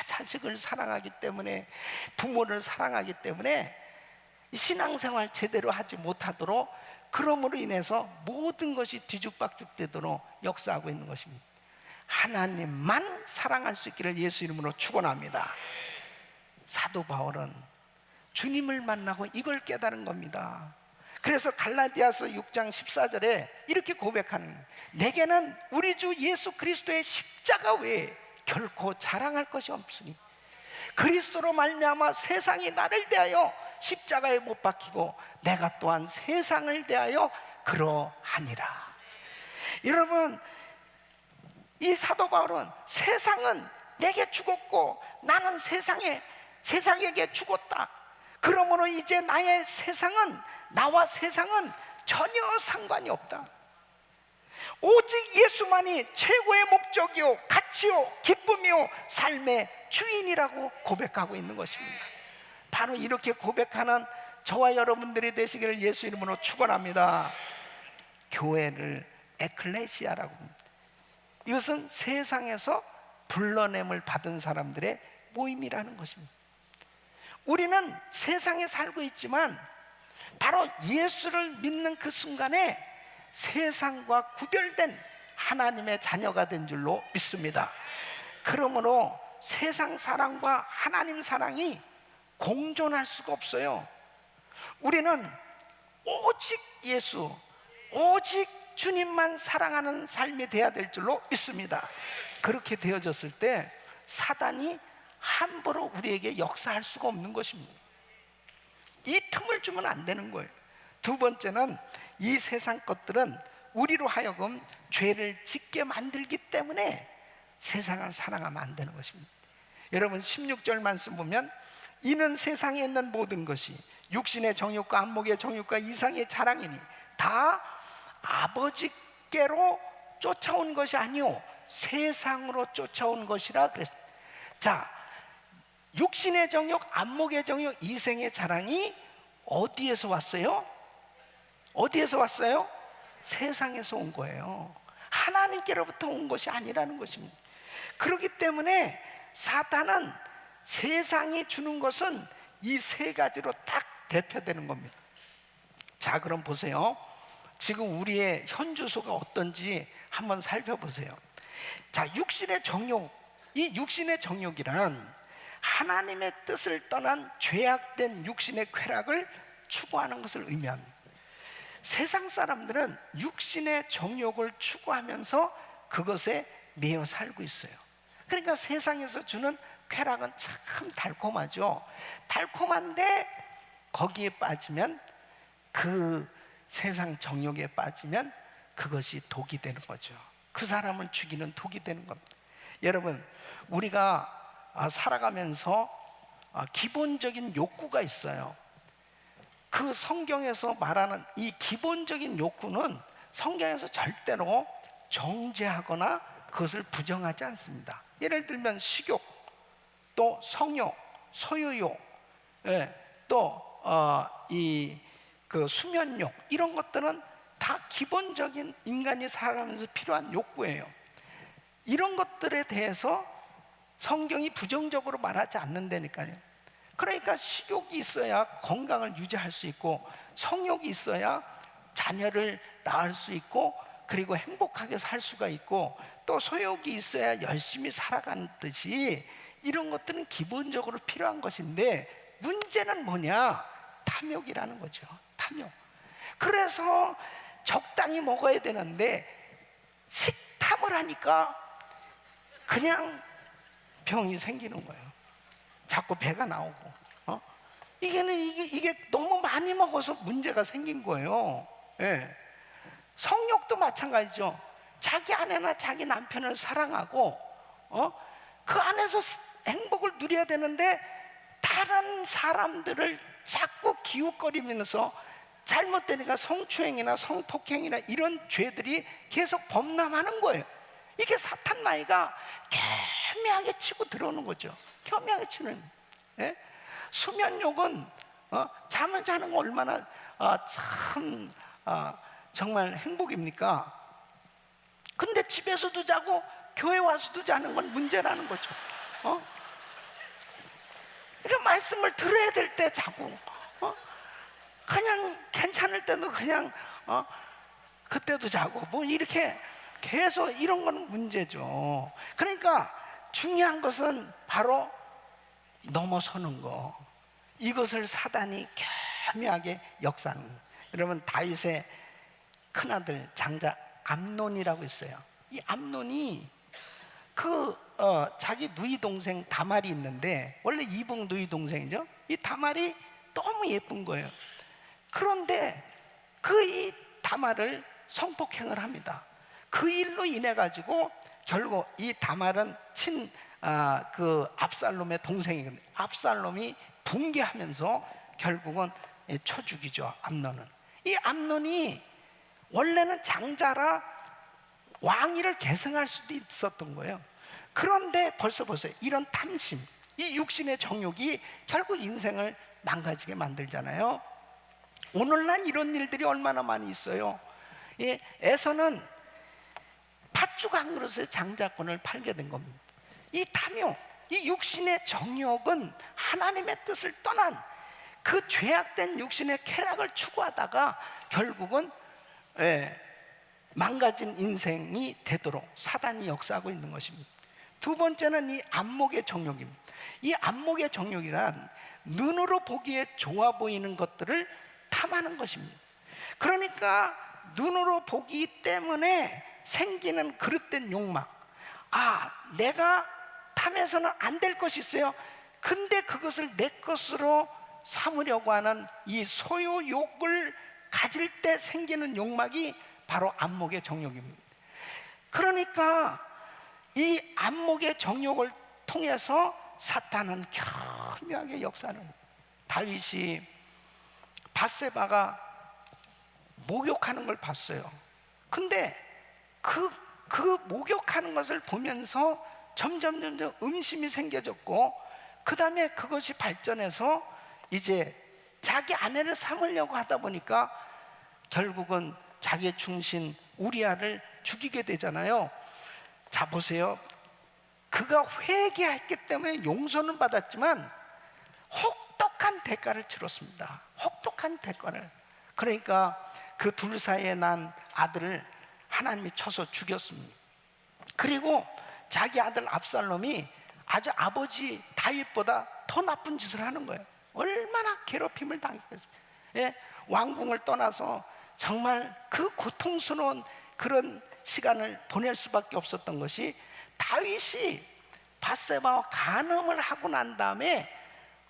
자식을 사랑하기 때문에, 부모를 사랑하기 때문에 신앙생활 제대로 하지 못하도록, 그러므로 인해서 모든 것이 뒤죽박죽 되도록 역사하고 있는 것입니다. 하나님만 사랑할 수 있기를 예수 이름으로 축원합니다. 사도 바울은 주님을 만나고 이걸 깨달은 겁니다. 그래서 갈라디아서 6장 14절에 이렇게 고백하는 거예요. 내게는 우리 주 예수 그리스도의 십자가 외에 결코 자랑할 것이 없으니 그리스도로 말미암아 세상이 나를 대하여 십자가에 못 박히고 내가 또한 세상을 대하여 그러하니라. 여러분, 이 사도 바울은 세상은 내게 죽었고 나는 세상에게 죽었다. 그러므로 이제 나와 세상은 전혀 상관이 없다. 오직 예수만이 최고의 목적이요 가치요 기쁨이요 삶의 주인이라고 고백하고 있는 것입니다. 바로 이렇게 고백하는 저와 여러분들이 되시기를 예수 이름으로 축원합니다. 교회를 에클레시아라고 합니다. 이것은 세상에서 불러냄을 받은 사람들의 모임이라는 것입니다. 우리는 세상에 살고 있지만 바로 예수를 믿는 그 순간에 세상과 구별된 하나님의 자녀가 된 줄로 믿습니다. 그러므로 세상 사랑과 하나님 사랑이 공존할 수가 없어요. 우리는 오직 예수, 오직 주님만 사랑하는 삶이 돼야 될 줄로 믿습니다. 그렇게 되어졌을 때 사단이 함부로 우리에게 역사할 수가 없는 것입니다. 이 틈을 주면 안 되는 거예요. 두 번째는 이 세상 것들은 우리로 하여금 죄를 짓게 만들기 때문에 세상을 사랑하면 안 되는 것입니다. 여러분 16절 말씀 보면 이는 세상에 있는 모든 것이 육신의 정욕과 안목의 정욕과 이상의 자랑이니 다 아버지께로 쫓아온 것이 아니오 세상으로 쫓아온 것이라 그랬습니다. 자, 육신의 정욕, 안목의 정욕, 이생의 자랑이 어디에서 왔어요? 어디에서 왔어요? 세상에서 온 거예요. 하나님께로부터 온 것이 아니라는 것입니다. 그렇기 때문에 사탄은 세상이 주는 것은 이 세 가지로 딱 대표되는 겁니다. 자, 그럼 보세요. 지금 우리의 현주소가 어떤지 한번 살펴보세요. 자, 육신의 정욕, 이 육신의 정욕이란 하나님의 뜻을 떠난 죄악된 육신의 쾌락을 추구하는 것을 의미합니다. 세상 사람들은 육신의 정욕을 추구하면서 그것에 매여 살고 있어요. 그러니까 세상에서 주는 쾌락은 참 달콤하죠. 달콤한데 거기에 빠지면, 그 세상 정욕에 빠지면 그것이 독이 되는 거죠. 그 사람을 죽이는 독이 되는 겁니다. 여러분, 우리가 살아가면서 기본적인 욕구가 있어요. 그 성경에서 말하는 이 기본적인 욕구는 성경에서 절대로 정죄하거나 그것을 부정하지 않습니다. 예를 들면 식욕, 또 성욕, 소유욕, 또 그 수면욕, 이런 것들은 다 기본적인 인간이 살아가면서 필요한 욕구예요. 이런 것들에 대해서 성경이 부정적으로 말하지 않는다니까요. 그러니까 식욕이 있어야 건강을 유지할 수 있고, 성욕이 있어야 자녀를 낳을 수 있고, 그리고 행복하게 살 수가 있고, 또 소욕이 있어야 열심히 살아가는 듯이 이런 것들은 기본적으로 필요한 것인데, 문제는 뭐냐? 탐욕이라는 거죠. 탐욕. 그래서 적당히 먹어야 되는데 식탐을 하니까 그냥 병이 생기는 거예요. 자꾸 배가 나오고, 이게 너무 많이 먹어서 문제가 생긴 거예요. 예. 성욕도 마찬가지죠. 자기 아내나 자기 남편을 사랑하고, 그 안에서 행복을 누려야 되는데 다른 사람들을 자꾸 기웃거리면서 잘못되니까 성추행이나 성폭행이나 이런 죄들이 계속 범람하는 거예요. 이게 사탄 마귀가 교묘하게 치고 들어오는 거죠. 교묘하게 치는. 예? 수면욕은 잠을 자는 거 얼마나 참 정말 행복입니까? 근데 집에서도 자고 교회 와서도 자는 건 문제라는 거죠. 그러니까 말씀을 들어야 될 때 자고, 그냥 괜찮을 때도 그냥 그때도 자고, 뭐 이렇게 계속 이런 거는 문제죠. 그러니까 중요한 것은 바로 넘어서는 거. 이것을 사단이 교묘하게 역사하는 거예요. 여러분, 다윗의 큰아들 장자 암논이라고 있어요. 이 암논이 자기 누이 동생 다말이 있는데, 원래 이복 누이 동생이죠. 이 다말이 너무 예쁜 거예요. 그런데 이 다말을 성폭행을 합니다. 그 일로 인해 가지고 결국 이 다말은 그 압살롬의 동생이거든요. 압살롬이 붕괴하면서 결국은 쳐 죽이죠. 암논은. 이 암논이 원래는 장자라 왕위를 계승할 수도 있었던 거예요. 그런데 벌써 보세요. 이런 탐심, 이 육신의 정욕이 결국 인생을 망가지게 만들잖아요. 오늘날 이런 일들이 얼마나 많이 있어요. 에서는 팥죽 한 그릇에 장자권을 팔게 된 겁니다. 이 탐욕, 이 육신의 정욕은 하나님의 뜻을 떠난 그 죄악된 육신의 쾌락을 추구하다가 결국은 망가진 인생이 되도록 사단이 역사하고 있는 것입니다. 두 번째는 이 안목의 정욕입니다. 이 안목의 정욕이란 눈으로 보기에 좋아 보이는 것들을 탐하는 것입니다. 그러니까 눈으로 보기 때문에 생기는 그릇된 욕망. 내가 탐해서는 안 될 것이 있어요. 근데 그것을 내 것으로 삼으려고 하는 이 소유욕을 가질 때 생기는 욕망이 바로 안목의 정욕입니다. 그러니까 이 안목의 정욕을 통해서 사탄은 교묘하게 역사하는 거예요. 다윗이 밧세바가 목욕하는 걸 봤어요. 근데 그 목욕하는 것을 보면서 점점 음심이 생겨졌고, 그 다음에 그것이 발전해서 이제 자기 아내를 삼으려고 하다 보니까 결국은 자기의 충신 우리아를 죽이게 되잖아요. 자, 보세요. 그가 회개했기 때문에 용서는 받았지만 혹독한 대가를 치렀습니다. 혹독한 대가를. 그러니까 그 둘 사이에 난 아들을 하나님이 쳐서 죽였습니다. 그리고 자기 아들 압살롬이 아주 아버지 다윗보다 더 나쁜 짓을 하는 거예요. 얼마나 괴롭힘을 당했겠습니까? 예? 왕궁을 떠나서 정말 그 고통스러운 그런 시간을 보낼 수밖에 없었던 것이, 다윗이 밧세바와 간음을 하고 난 다음에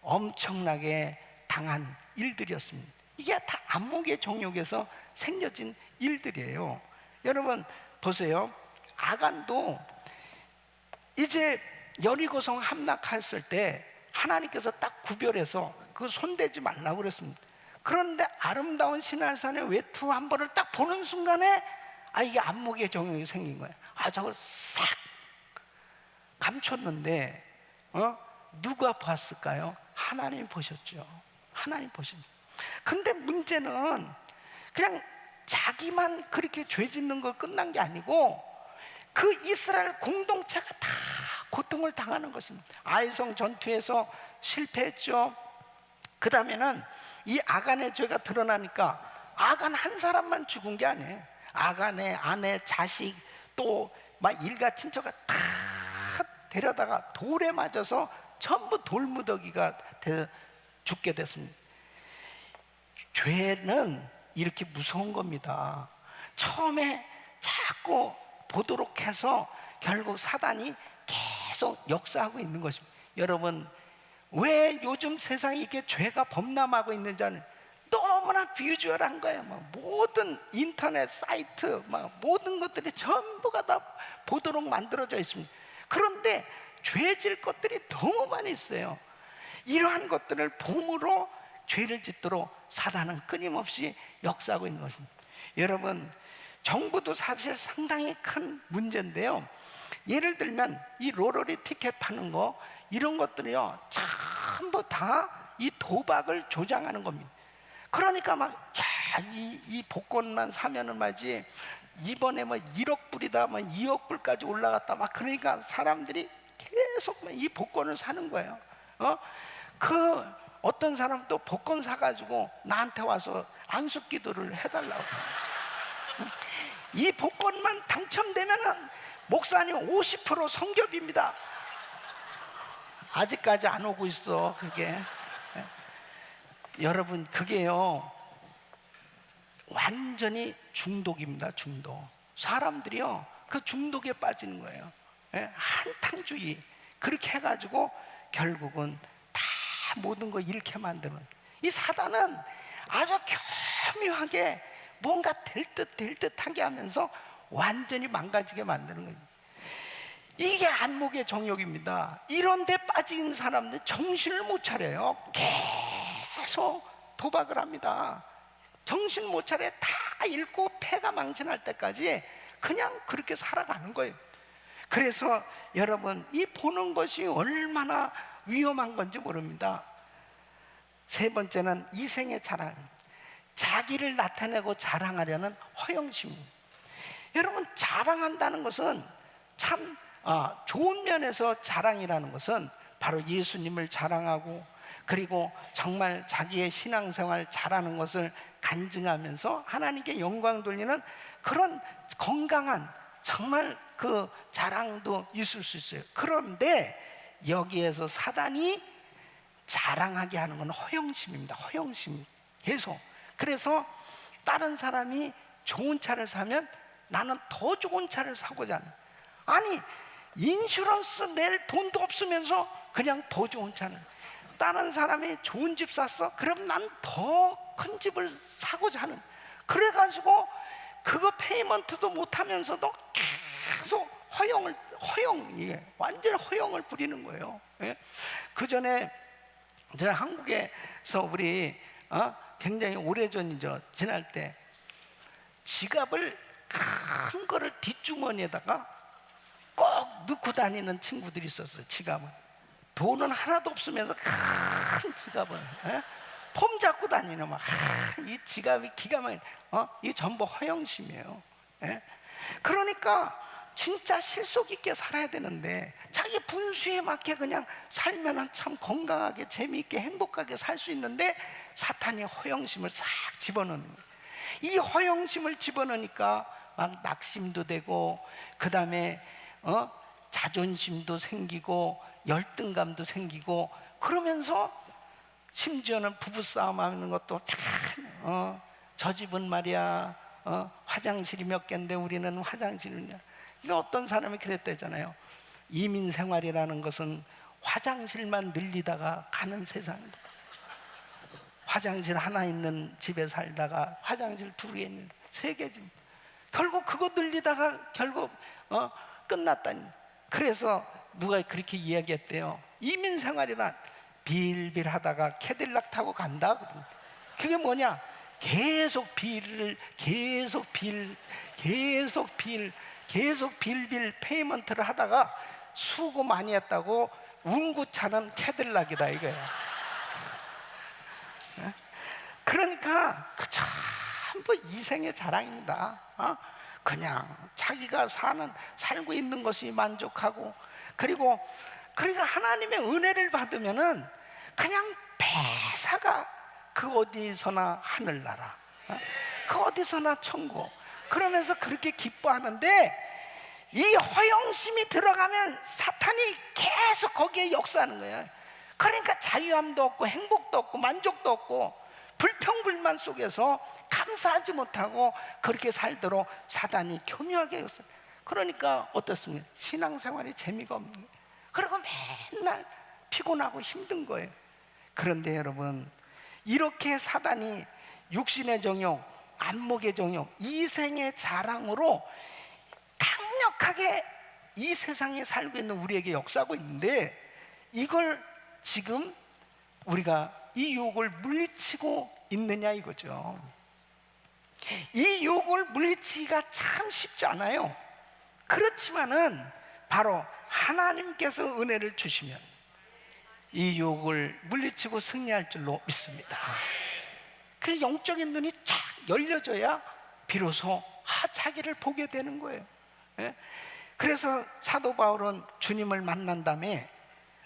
엄청나게 당한 일들이었습니다. 이게 다 안목의 정욕에서 생겨진 일들이에요. 여러분 보세요. 아간도 이제 여리고성 함락했을 때 하나님께서 딱 구별해서 그 손대지 말라고 그랬습니다. 그런데 아름다운 시날산의 외투 한 번을 딱 보는 순간에 이게 안목의 정욕이 생긴 거예요. 저걸 싹 감췄는데 누가 봤을까요? 하나님 보셨죠. 하나님 보셨죠. 근데 문제는 그냥 자기만 그렇게 죄 짓는 걸 끝난 게 아니고 그 이스라엘 공동체가 다 고통을 당하는 것입니다. 아이성 전투에서 실패했죠. 그 다음에는 이 아간의 죄가 드러나니까 아간 한 사람만 죽은 게 아니에요. 아간의 아내, 자식, 또 막 일가 친척을 다 데려다가 돌에 맞아서 전부 돌무더기가 죽게 됐습니다. 죄는 이렇게 무서운 겁니다. 처음에 자꾸 보도록 해서 결국 사단이 계속 역사하고 있는 것입니다. 여러분, 왜 요즘 세상에 이렇게 죄가 범람하고 있는지는 너무나 비주얼한 거예요. 모든 인터넷 사이트, 모든 것들이 전부가 다 보도록 만들어져 있습니다. 그런데 죄질 것들이 너무 많이 있어요. 이러한 것들을 봄으로 죄를 짓도록 사단은 끊임없이 역사하고 있는 것입니다. 여러분, 정부도 사실 상당히 큰 문제인데요. 예를 들면 이 로러리 티켓 파는 거, 이런 것들이요 전부 다 이 도박을 조장하는 겁니다. 그러니까 이 복권만 사면은 말이지, 이번에 1억 불이다 2억 불까지 올라갔다 그러니까 사람들이 계속 이 복권을 사는 거예요. 그 어떤 사람 또 복권 사가지고 나한테 와서 안수기도를 해달라고. 이 복권만 당첨되면은 목사님 50% 성ገብ입니다. 아직까지 안 오고 있어 그게. 여러분, 그게요 완전히 중독입니다. 중독. 사람들이요 그 중독에 빠지는 거예요. 한탕주의. 그렇게 해가지고 결국은 다 모든 거 잃게 만드는, 이 사단은 아주 교묘하게 뭔가 될 듯하게 하면서 완전히 망가지게 만드는 거예요. 이게 안목의 정욕입니다. 이런 데 빠진 사람들 정신을 못 차려요. 계속 도박을 합니다. 정신 못 차려 다 잃고 패가 망신할 때까지 그냥 그렇게 살아가는 거예요. 그래서 여러분, 이 보는 것이 얼마나 위험한 건지 모릅니다. 세 번째는 이생의 자랑. 자기를 나타내고 자랑하려는 허영심입니다. 여러분, 자랑한다는 것은 참 좋은 면에서 자랑이라는 것은 바로 예수님을 자랑하고, 그리고 정말 자기의 신앙생활 잘하는 것을 간증하면서 하나님께 영광 돌리는 그런 건강한 정말 그 자랑도 있을 수 있어요. 그런데 여기에서 사단이 자랑하게 하는 건 허영심입니다. 허영심. 계속. 그래서 다른 사람이 좋은 차를 사면 나는 더 좋은 차를 사고자 하는. 아니, 인슈런스 낼 돈도 없으면서 그냥 더 좋은 차를. 다른 사람이 좋은 집 샀어? 그럼 난 더 큰 집을 사고자 하는. 그래가지고 그거 페이먼트도 못하면서도 계속 완전히 허영을 부리는 거예요. 그 전에 제가 한국에서 우리 굉장히 오래전이죠. 지날 때 지갑을 큰 거를 뒷주머니에다가 꼭 넣고 다니는 친구들이 있었어요. 지갑은 돈은 하나도 없으면서 큰 지갑을 폼 잡고 다니는 이 지갑이 기가 막히게 이 전부 허영심이에요. 그러니까 진짜 실속 있게 살아야 되는데 자기 분수에 맞게 그냥 살면은 참 건강하게 재미있게 행복하게 살 수 있는데 사탄이 허영심을 싹 집어넣는 거예요. 이 허영심을 집어넣으니까 막 낙심도 되고 그 다음에 자존심도 생기고 열등감도 생기고 그러면서 심지어는 부부싸움 하는 것도 저 집은 말이야 화장실이 몇 개인데 우리는 화장실이냐. 그러니까 어떤 사람이 그랬대잖아요. 이민 생활이라는 것은 화장실만 늘리다가 가는 세상이다. 화장실 하나 있는 집에 살다가 화장실 2개 있는 3개 집 결국 그거 늘리다가 결국 끝났다니. 그래서 누가 그렇게 이야기했대요. 이민 생활이란 빌빌 하다가 캐딜락 타고 간다. 그게 뭐냐? 계속 빌빌 페이먼트를 하다가 수고 많이 했다고 운구차는 캐딜락이다 이거야. 그러니까 그 전부 이생의 자랑입니다. 그냥 자기가 살고 있는 것이 만족하고 그리고 그러니까 하나님의 은혜를 받으면은 그냥 배사가 그 어디서나 하늘나라, 그 어디서나 천국. 그러면서 그렇게 기뻐하는데 이 허영심이 들어가면 사탄이 계속 거기에 역사하는 거예요. 그러니까 자유함도 없고 행복도 없고 만족도 없고 불평불만 속에서 감사하지 못하고 그렇게 살도록 사단이 교묘하게 역사. 그러니까 어떻습니까? 신앙생활이 재미가 없는 거예요. 그리고 맨날 피곤하고 힘든 거예요. 그런데 여러분 이렇게 사단이 육신의 정욕, 안목의 정욕, 이생의 자랑으로 강력하게 이 세상에 살고 있는 우리에게 역사하고 있는데 이걸 지금 우리가 이 유혹을 물리치고 있느냐 이거죠. 이 유혹을 물리치기가 참 쉽지 않아요. 그렇지만은 바로 하나님께서 은혜를 주시면 이 유혹을 물리치고 승리할 줄로 믿습니다. 그 영적인 눈이 쫙 열려져야 비로소 자기를 보게 되는 거예요. 그래서 사도 바울은 주님을 만난 다음에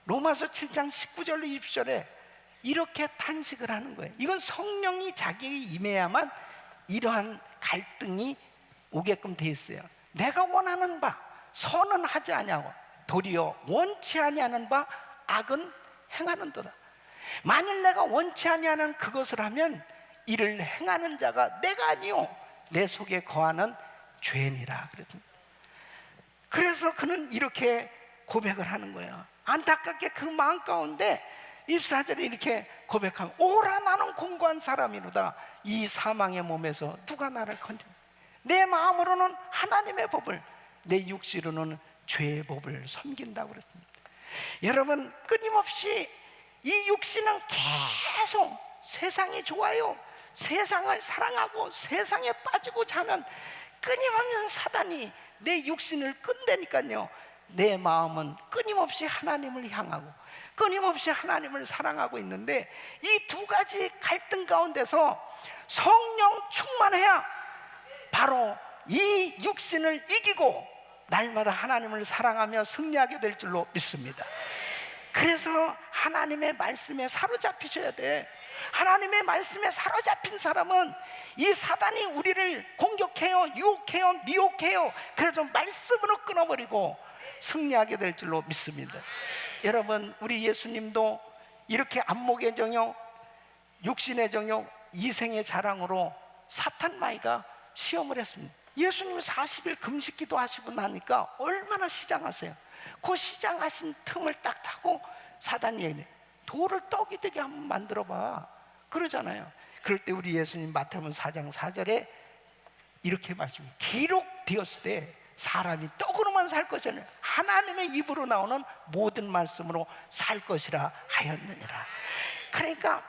로마서 7장 19절로 20절에 이렇게 탄식을 하는 거예요. 이건 성령이 자기에게 임해야만 이러한 갈등이 오게끔 돼 있어요. 내가 원하는 바 선은 하지 아니하고 도리어 원치 아니하는 바 악은 행하는도다. 만일 내가 원치 아니하는 그것을 하면 이를 행하는 자가 내가 아니요 내 속에 거하는 죄니라 그랬습니다. 그래서 그는 이렇게 고백을 하는 거예요. 안타깝게 그 마음 가운데 24절에 이렇게 고백하면 오라 나는 공고한 사람이로다. 이 사망의 몸에서 누가 나를 건져. 내 마음으로는 하나님의 법을 내 육시로는 죄의 법을 섬긴다고 그랬습니다. 여러분 끊임없이 이 육신은 계속 세상이 좋아요, 세상을 사랑하고 세상에 빠지고자 하는 끊임없는 사단이 내 육신을 끈다니까요. 내 마음은 끊임없이 하나님을 향하고 끊임없이 하나님을 사랑하고 있는데 이 두 가지 갈등 가운데서 성령 충만해야 바로 이 육신을 이기고 날마다 하나님을 사랑하며 승리하게 될 줄로 믿습니다. 그래서 하나님의 말씀에 사로잡히셔야 돼. 하나님의 말씀에 사로잡힌 사람은 이 사단이 우리를 공격해요, 유혹해요, 미혹해요. 그래서 말씀으로 끊어버리고 승리하게 될 줄로 믿습니다. 여러분 우리 예수님도 이렇게 안목의 정욕, 육신의 정욕, 이생의 자랑으로 사탄 마귀가 시험을 했습니다. 예수님이 40일 금식기도 하시고 나니까 얼마나 시장하세요. 그 시장하신 틈을 딱 타고 사단이 얘기해. 돌을 떡이 되게 한번 만들어봐 그러잖아요. 그럴 때 우리 예수님 마태복음 4장 4절에 이렇게 말씀해요. 기록되었을 때 사람이 떡으로만 살 것이 아니라 하나님의 입으로 나오는 모든 말씀으로 살 것이라 하였느니라. 그러니까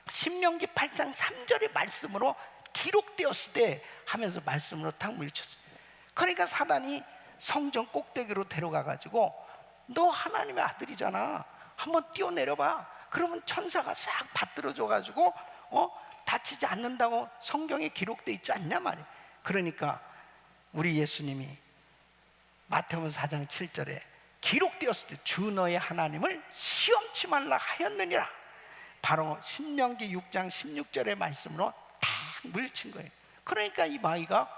신명기 8장 3절의 말씀으로 기록되었을 때 하면서 말씀으로 탁 물리쳤어요. 그러니까 사단이 성전 꼭대기로 데려가가지고 너 하나님의 아들이잖아, 한번 뛰어내려봐. 그러면 천사가 싹 받들어줘가지고 다치지 않는다고 성경에 기록돼 있지 않냐 말이야. 그러니까 우리 예수님이 마태복음 4장 7절에 기록되었을 때 주 너의 하나님을 시험치 말라 하였느니라, 바로 신명기 6장 16절의 말씀으로 딱 물친 거예요. 그러니까 이 마귀가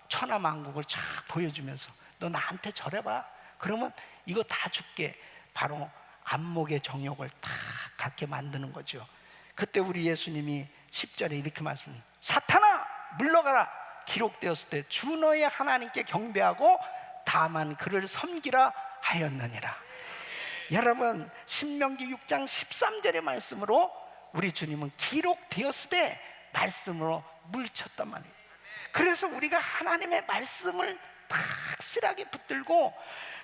천하만국을 쫙 보여주면서 너 나한테 절해봐, 그러면 이거 다 줄게, 바로 안목의 정욕을 다 갖게 만드는 거죠. 그때 우리 예수님이 10절에 이렇게 말씀해요. 사탄아 물러가라, 기록되었을 때 주 너의 하나님께 경배하고 다만 그를 섬기라 하였느니라. 여러분, 신명기 6장 13절의 말씀으로 우리 주님은 기록되었을 때 말씀으로 물쳤단 말이에요. 그래서 우리가 하나님의 말씀을 확실하게 붙들고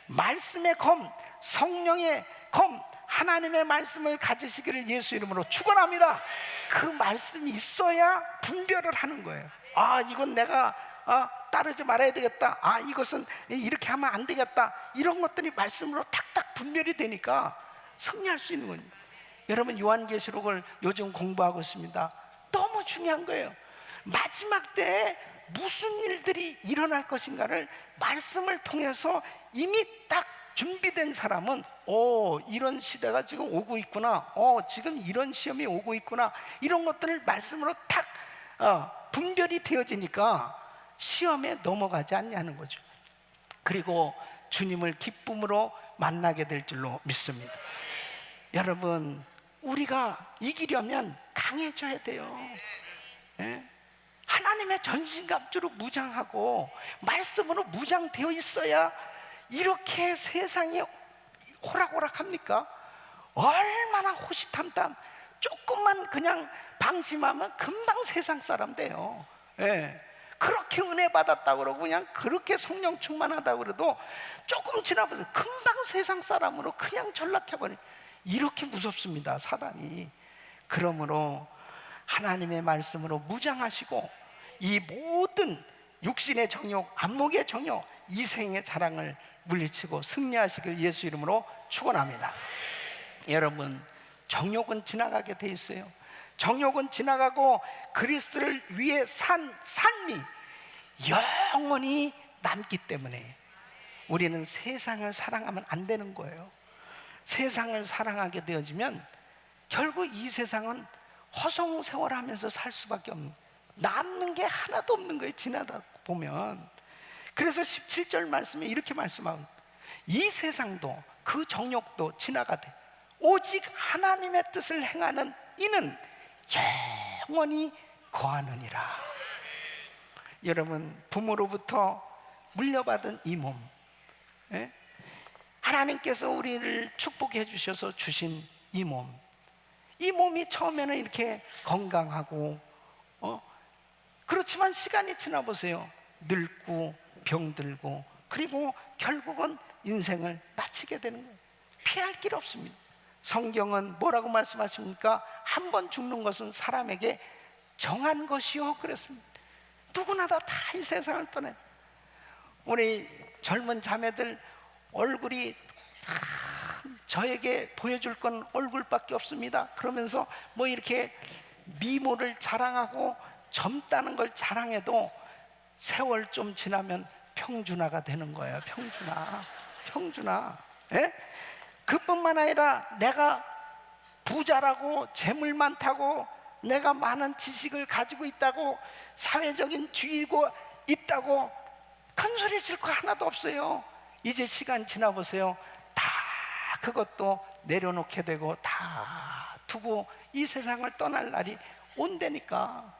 말씀의 검, 성령의 검, 하나님의 말씀을 가지시기를 예수 이름으로 축원합니다. 그 말씀이 있어야 분별을 하는 거예요. 아, 이건 내가 따르지 말아야 되겠다, 아, 이것은 이렇게 하면 안 되겠다, 이런 것들이 말씀으로 탁탁 분별이 되니까 승리할 수 있는 거예요. 여러분, 요한계시록을 요즘 공부하고 있습니다. 너무 중요한 거예요. 마지막 때에 무슨 일들이 일어날 것인가를 말씀을 통해서 이미 딱 준비된 사람은 이런 시대가 지금 오고 있구나, 지금 이런 시험이 오고 있구나, 이런 것들을 말씀으로 탁 분별이 되어지니까 시험에 넘어가지 않냐는 거죠. 그리고 주님을 기쁨으로 만나게 될 줄로 믿습니다. 여러분, 우리가 이기려면 강해져야 돼요. 예? 하나님의 전신갑주로 무장하고 말씀으로 무장되어 있어야 이렇게 세상이 호락호락합니까? 얼마나 호시탐탐, 조금만 그냥 방심하면 금방 세상 사람 돼요. 예. 그렇게 은혜 받았다고 그러고 그냥 그렇게 성령 충만하다고 그래도 조금 지나보세요, 금방 세상 사람으로 그냥 전락해버려요. 이렇게 무섭습니다, 사단이. 그러므로 하나님의 말씀으로 무장하시고 이 모든 육신의 정욕, 안목의 정욕, 이생의 자랑을 물리치고 승리하시길 예수 이름으로 축원합니다. 여러분, 정욕은 지나가게 돼 있어요. 정욕은 지나가고 그리스도를 위해 산 삶이 영원히 남기 때문에 우리는 세상을 사랑하면 안 되는 거예요. 세상을 사랑하게 되어지면 결국 이 세상은 허송세월하면서 살 수밖에 없는, 남는 게 하나도 없는 거예요, 지나다 보면. 그래서 17절 말씀에 이렇게 말씀하고, 이 세상도 그 정욕도 지나가되 오직 하나님의 뜻을 행하는 이는 영원히 거하느니라. 여러분, 부모로부터 물려받은 이 몸, 하나님께서 우리를 축복해 주셔서 주신 이 몸, 이 몸이 처음에는 이렇게 건강하고 그렇지만 시간이 지나 보세요, 늙고 병들고 그리고 결국은 인생을 마치게 되는 거예요. 피할 길 없습니다. 성경은 뭐라고 말씀하십니까? 한 번 죽는 것은 사람에게 정한 것이요 그랬습니다. 누구나 다 이 세상을 떠나요. 우리 젊은 자매들 얼굴이 저에게 보여줄 건 얼굴밖에 없습니다. 그러면서 뭐 이렇게 미모를 자랑하고 젊다는 걸 자랑해도 세월 좀 지나면 평준화가 되는 거예요. 평준화. 예? 그뿐만 아니라 내가 부자라고, 재물 많다고, 내가 많은 지식을 가지고 있다고, 사회적인 지위고 있다고 큰 소리 칠 거 하나도 없어요. 이제 시간 지나 보세요, 다 그것도 내려놓게 되고 다 두고 이 세상을 떠날 날이 온다니까.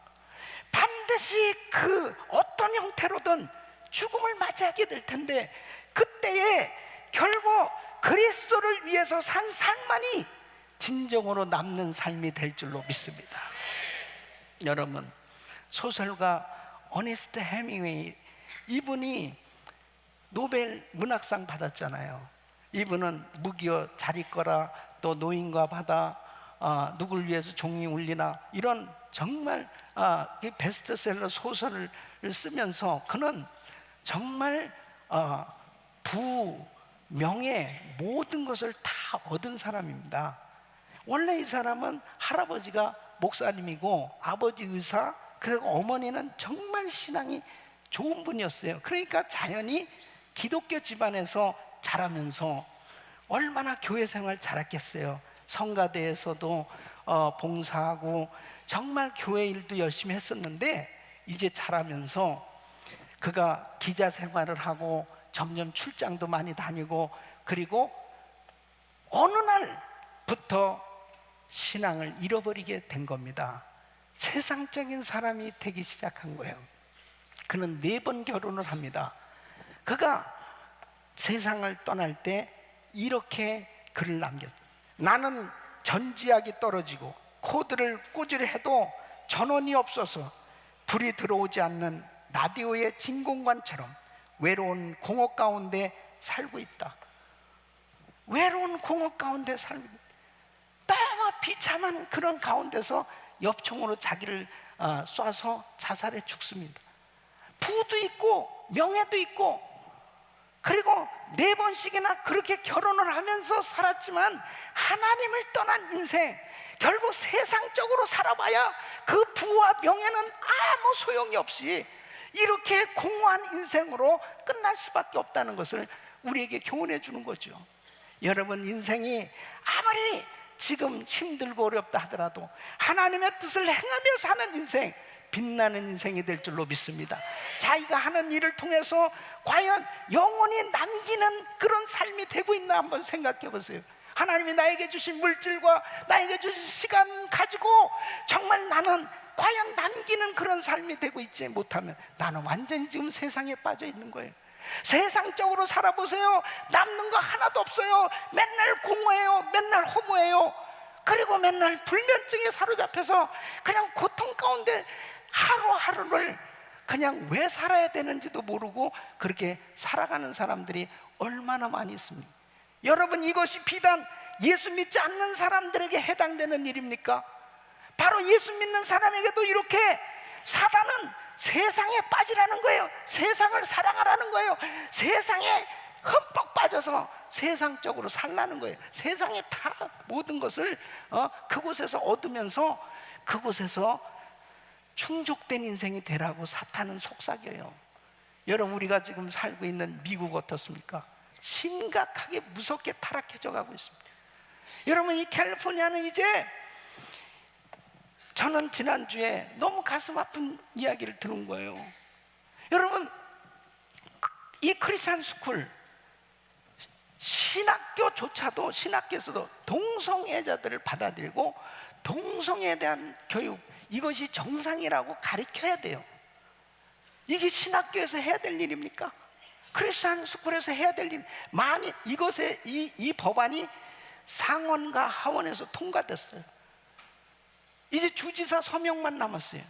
반드시 그 어떤 형태로든 죽음을 맞이하게 될 텐데, 그때에 결국 그리스도를 위해서 산 삶만이 진정으로 남는 삶이 될 줄로 믿습니다. 여러분, 소설가 어네스트 해밍웨이, 이분이 노벨 문학상 받았잖아요. 이분은 무기여 잘 있거라, 또 노인과 바다, 누굴 위해서 종이 울리나 이런 정말 베스트셀러 소설을 쓰면서 그는 정말 명예 모든 것을 다 얻은 사람입니다. 원래 이 사람은 할아버지가 목사님이고 아버지 의사, 그리고 어머니는 정말 신앙이 좋은 분이었어요. 그러니까 자연히 기독교 집안에서 자라면서 얼마나 교회 생활 잘했겠어요. 성가대에서도 봉사하고 정말 교회 일도 열심히 했었는데, 이제 자라면서 그가 기자 생활을 하고 점점 출장도 많이 다니고, 그리고 어느 날부터 신앙을 잃어버리게 된 겁니다. 세상적인 사람이 되기 시작한 거예요. 그는 4번 결혼을 합니다. 그가 세상을 떠날 때 이렇게 글을 남겼어요. 나는 전지약이 떨어지고 코드를 꾸준히 해도 전원이 없어서 불이 들어오지 않는 라디오의 진공관처럼 외로운 공허 가운데 살고 있다. 외로운 공허 가운데 살고 있다. 너무 비참한 그런 가운데서 엽총으로 자기를 쏴서 자살해 죽습니다. 부도 있고 명예도 있고, 그리고 4번씩이나 그렇게 결혼을 하면서 살았지만 하나님을 떠난 인생, 결국 세상적으로 살아봐야 그 부와 명예는 아무 소용이 없이 이렇게 공허한 인생으로 끝날 수밖에 없다는 것을 우리에게 교훈해 주는 거죠. 여러분, 인생이 아무리 지금 힘들고 어렵다 하더라도 하나님의 뜻을 행하며 사는 인생, 빛나는 인생이 될 줄로 믿습니다. 자기가 하는 일을 통해서 과연 영원히 남기는 그런 삶이 되고 있나 한번 생각해 보세요. 하나님이 나에게 주신 물질과 나에게 주신 시간 가지고 정말 나는 과연 남기는 그런 삶이 되고 있지 못하면 나는 완전히 지금 세상에 빠져 있는 거예요. 세상적으로 살아보세요. 남는 거 하나도 없어요. 맨날 공허해요. 맨날 허무해요. 그리고 맨날 불면증에 사로잡혀서 그냥 고통 가운데 하루하루를 그냥 왜 살아야 되는지도 모르고 그렇게 살아가는 사람들이 얼마나 많이 있습니까? 여러분, 이것이 비단 예수 믿지 않는 사람들에게 해당되는 일입니까? 바로 예수 믿는 사람에게도 이렇게 사단은 세상에 빠지라는 거예요. 세상을 사랑하라는 거예요. 세상에 흠뻑 빠져서 세상적으로 살라는 거예요. 세상에 다 모든 것을 그곳에서 얻으면서 그곳에서 충족된 인생이 되라고 사탄은 속삭여요. 여러분, 우리가 지금 살고 있는 미국 어떻습니까? 심각하게 무섭게 타락해져 가고 있습니다. 여러분, 이 캘리포니아는 이제, 저는 지난주에 너무 가슴 아픈 이야기를 들은 거예요. 여러분, 이 크리스찬 스쿨 신학교조차도, 신학교에서도 동성애자들을 받아들이고 동성애에 대한 교육, 이것이 정상이라고 가르쳐야 돼요. 이게 신학교에서 해야 될 일입니까? 크리스찬 스쿨에서 해야 될 일. 만일 이것에 이 법안이 상원과 하원에서 통과됐어요. 이제 주지사 서명만 남았어요.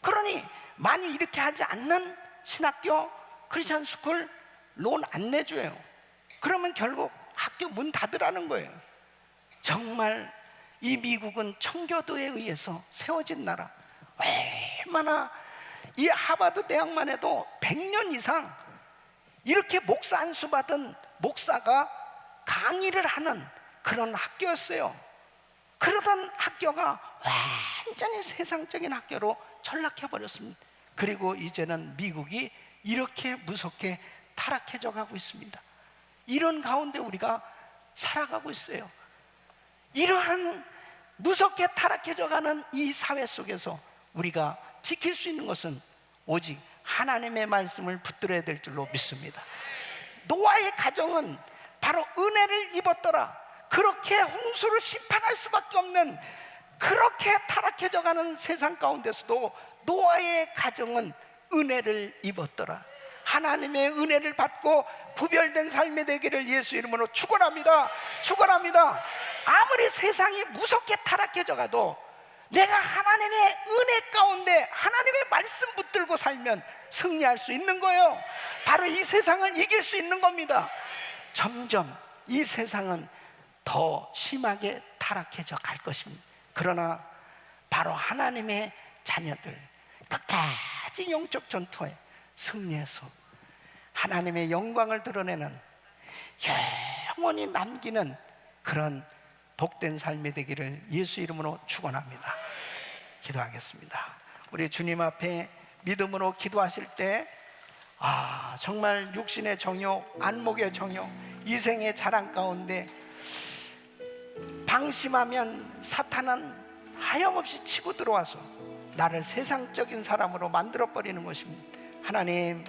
그러니 만일 이렇게 하지 않는 신학교, 크리스찬 스쿨 론 안 내줘요. 그러면 결국 학교 문 닫으라는 거예요. 정말 이 미국은 청교도에 의해서 세워진 나라. 얼마나, 이 하버드 대학만 해도 100년 이상 이렇게 목사 안수 받은 목사가 강의를 하는 그런 학교였어요. 그러던 학교가 완전히 세상적인 학교로 전락해 버렸습니다. 그리고 이제는 미국이 이렇게 무섭게 타락해져 가고 있습니다. 이런 가운데 우리가 살아가고 있어요. 이러한 무섭게 타락해져 가는 이 사회 속에서 우리가 지킬 수 있는 것은 오직 하나님의 말씀을 붙들어야 될 줄로 믿습니다. 노아의 가정은 바로 은혜를 입었더라. 그렇게 홍수를 심판할 수밖에 없는, 그렇게 타락해져 가는 세상 가운데서도 노아의 가정은 은혜를 입었더라. 하나님의 은혜를 받고 구별된 삶이 되기를 예수 이름으로 축원합니다. 축원합니다. 아무리 세상이 무섭게 타락해져 가도 내가 하나님의 은혜 가운데 하나님의 말씀 붙들고 살면 승리할 수 있는 거예요. 바로 이 세상을 이길 수 있는 겁니다. 점점 이 세상은 더 심하게 타락해져 갈 것입니다. 그러나 바로 하나님의 자녀들 끝까지 영적 전투에 승리해서 하나님의 영광을 드러내는 영원히 남기는 그런 복된 삶이 되기를 예수 이름으로 축원합니다. 기도하겠습니다. 우리 주님 앞에 믿음으로 기도하실 때 정말 육신의 정욕, 안목의 정욕, 이생의 자랑 가운데 방심하면 사탄은 하염없이 치고 들어와서 나를 세상적인 사람으로 만들어버리는 것입니다. 하나님,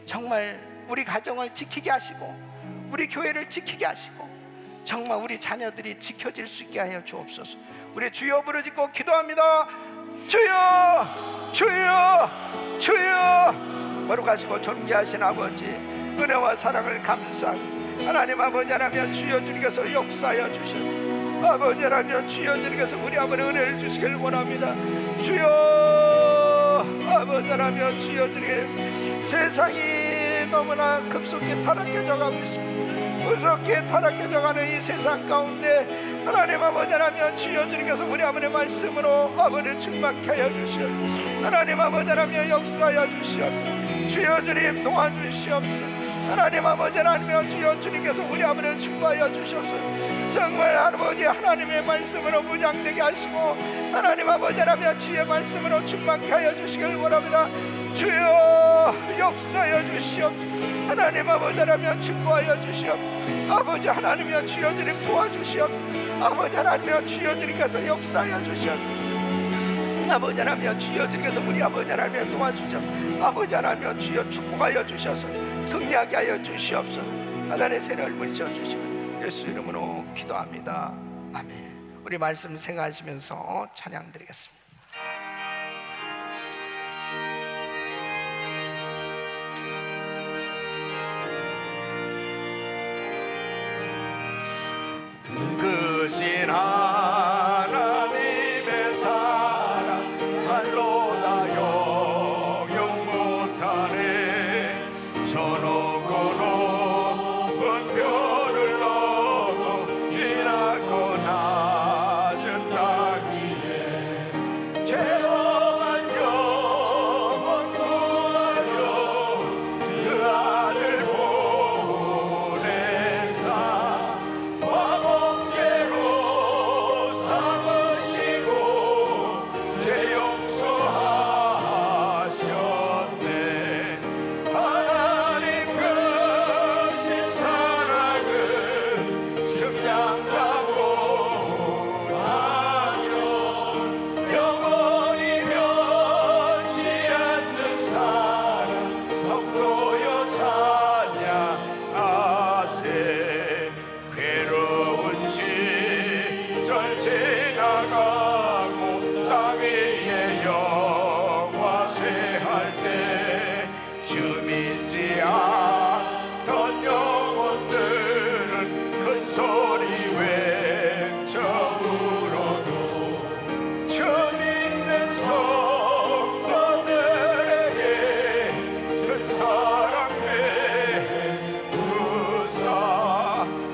정말 우리 가정을 지키게 하시고 우리 교회를 지키게 하시고 정말 우리 자녀들이 지켜질 수 있게 하여 주옵소서. 우리 주여 부르짖고 기도합니다. 주여, 주여, 주여. 거룩하시고 존귀하신 아버지, 은혜와 사랑을 감사하고 하나님 아버지 하나님 주여 주님께서 역사하여 주시옵소서. 아버지 하나님 주여 주님께서 우리 아버지 은혜를 주시길 원합니다. 주여, 아버지 하나님 주여 주님, 세상이 너무나 급속히 타락해져 가고 있습니다. 무섭게 타락해져가는 이 세상 가운데 하나님 아버지 하나님 주여 주님께서 우리 아버지의 말씀으로 아버지를 충만케 하여 주시옵소서. 하나님 아버지 하나님 역사하여 주시옵소서. 주여 주님 도와주시옵소서. 하나님 아버지 하나님 주여 주님께서 우리 아버지를 축복하여 주셔서 정말 아버지 하나님의 말씀으로 무장되게 하시고 하나님 아버지 하나님 주의 말씀으로 충만케 하여 주시길 원합니다. 주여 역사하여 주시옵소서. 하나님 아버지 하나님 축복하여 주시옵소서. 아버지 하나님이여 주여 주님 도와주시옵소서. 아버지 하나님이여 주여 주님께서 역사하여 주시옵소서. 아버지 하나님이여 주여 주님께서 우리 아버지 하나님이여 도와주시옵소서. 아버지 하나님이여 주여 축복하여 주셔서 승리하게 하여 주시옵소서. 하나님의 세를 물리쳐 주시면 예수 이름으로 기도합니다. 아멘. 우리 말씀 생각하시면서 찬양 드리겠습니다. 크신 하나님의 사랑 말로 다 영영 못하네. 저 높고 높은 별을 넘어 이 낮고 낮은 땅 위에 죄범한 영혼 구하여 그 아들 보내사 죄로 삼으시고 죄 용서하셨네. 하나님 크신 사랑은 측량다 못하여 영원히 변치 않는 사랑 성도여 찬양하세. 괴로운 시절 지나가고 땅 위에 영화쇠할 때 주 믿지 않던 영혼들은 큰 소리 외쳐 울어도 주 믿는 성도들에게 큰 사랑 베푸사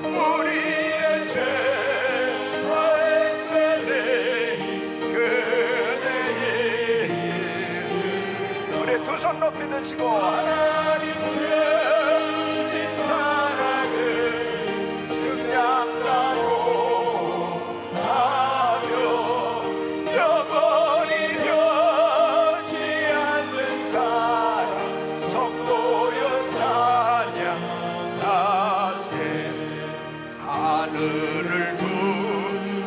우리의 죄 사했으니 그대 예수. 우리 두 손 높이 드시고 하나님 주신 사랑을 승량하고 하며 영원히 변치 않는 사랑 성도여 찬양하세. 하늘을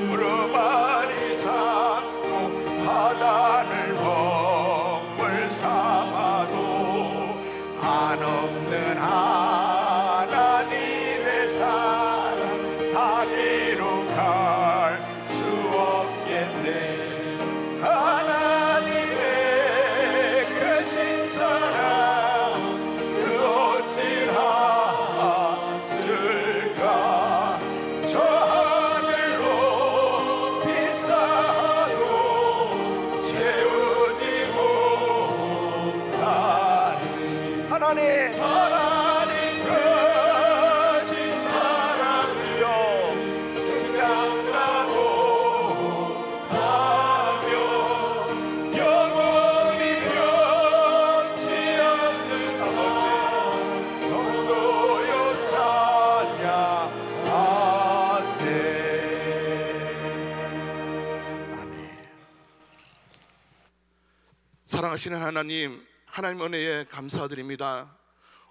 두루마리 삼고 바다를 먹물 삼아도 한없는 하나님의 사랑 다 기록할 수 없겠네. 하나님의 크신 사랑 그 어찌하실까. 저 사랑하시는 하나님, 하나님 은혜에 감사드립니다.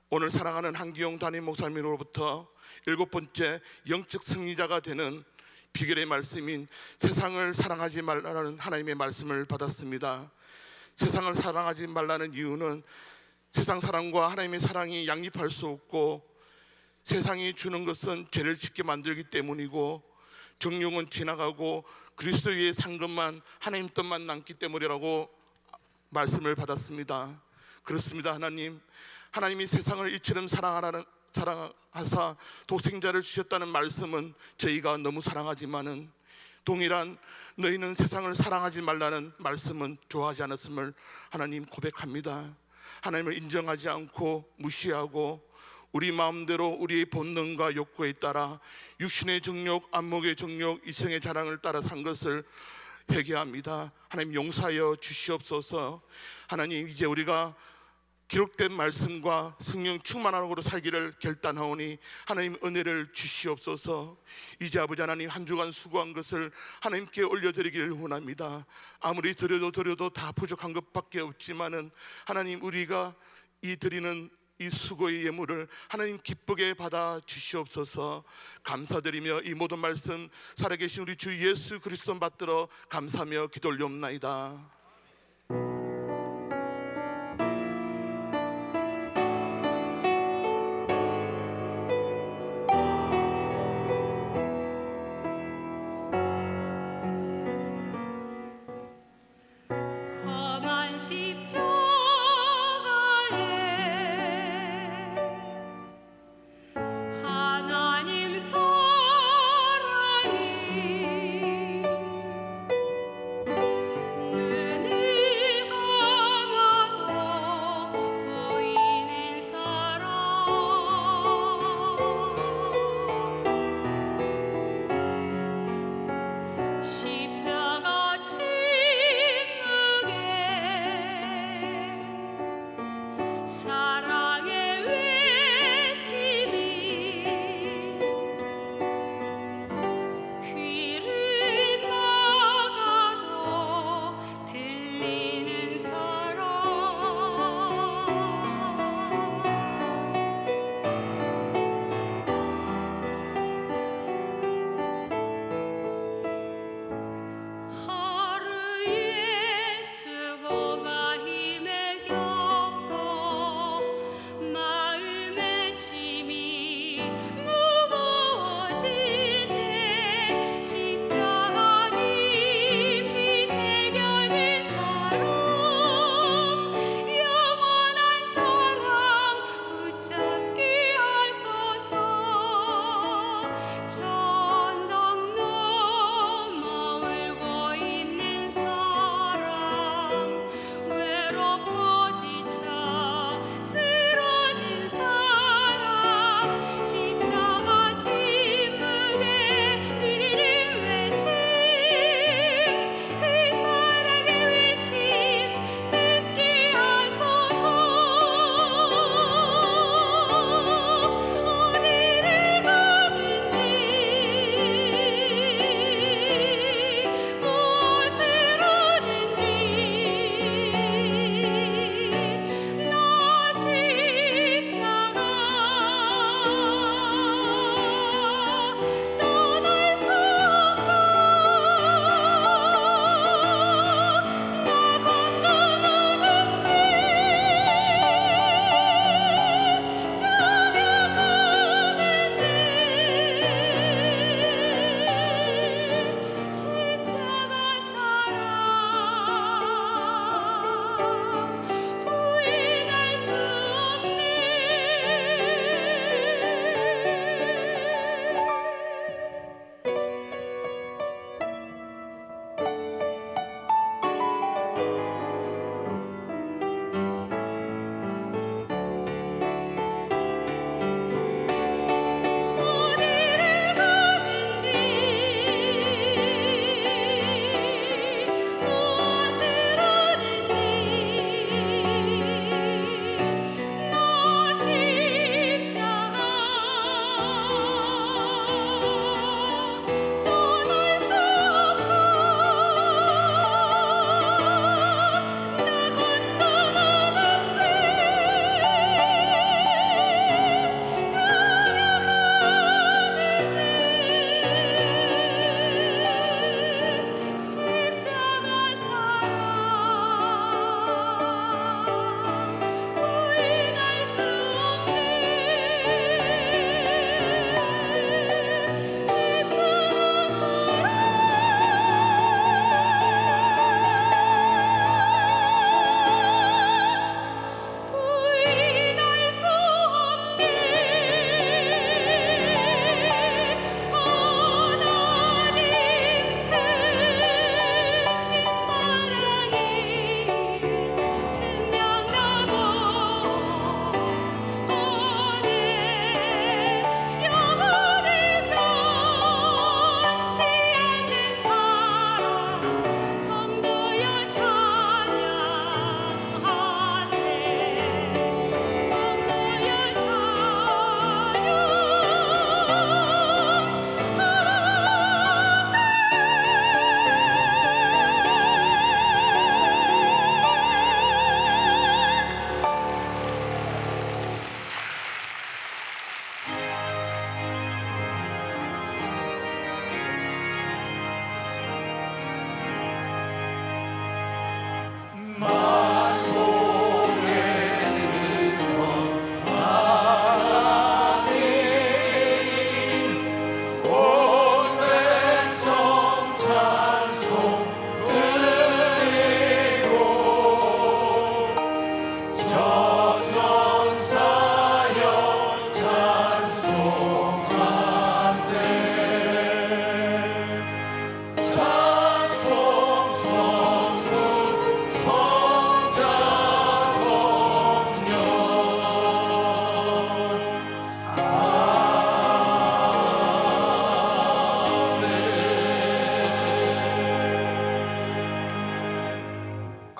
오늘 사랑하는 한기용 담임 목사님으로부터 7번째 영적 승리자가 되는 비결의 말씀인 세상을 사랑하지 말라는 하나님의 말씀을 받았습니다. 세상을 사랑하지 말라는 이유는 세상 사랑과 하나님의 사랑이 양립할 수 없고, 세상이 주는 것은 죄를 짓게 만들기 때문이고, 정욕은 지나가고 그리스도의 상급만, 하나님 뜻만 남기 때문이라고 말씀을 받았습니다. 그렇습니다. 하나님이 세상을 이처럼 사랑하사 독생자를 주셨다는 말씀은 저희가 너무 사랑하지만은, 동일한 너희는 세상을 사랑하지 말라는 말씀은 좋아하지 않았음을 하나님 고백합니다. 하나님을 인정하지 않고 무시하고 우리 마음대로 우리의 본능과 욕구에 따라 육신의 정욕, 안목의 정욕, 이성의 자랑을 따라 산 것을 회개합니다. 하나님 용서하여 주시옵소서. 하나님, 이제 우리가 기록된 말씀과 성령 충만함으로 살기를 결단하오니 하나님 은혜를 주시옵소서. 이제 아버지 하나님, 한 주간 수고한 것을 하나님께 올려드리기를 원합니다. 아무리 드려도 다 부족한 것밖에 없지만은 하나님, 우리가 이 드리는 이 수고의 예물을 하나님 기쁘게 받아 주시옵소서. 감사드리며 이 모든 말씀 살아계신 우리 주 예수 그리스도 받들어 감사하며 기도 올리옵나이다. 험한 십자가에 하나님 사랑이 눈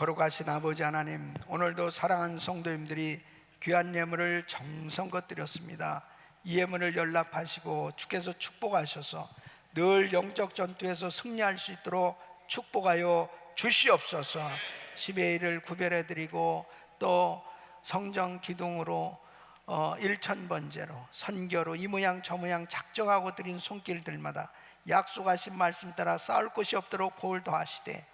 거룩하신 아버지 하나님, 오늘도 사랑하는 성도님들이 귀한 예물을 정성껏 드렸습니다. 이 예물을 연락하시고 주께서 축복하셔서 늘 영적 전투에서 승리할 수 있도록 축복하여 주시옵소서. 10의 1을 구별해 드리고 또 성정 기둥으로 1,000번제로 선교로 이 모양 저 모양 작정하고 드린 손길들마다 약속하신 말씀 따라 싸울 것이 없도록 보을 더하시되,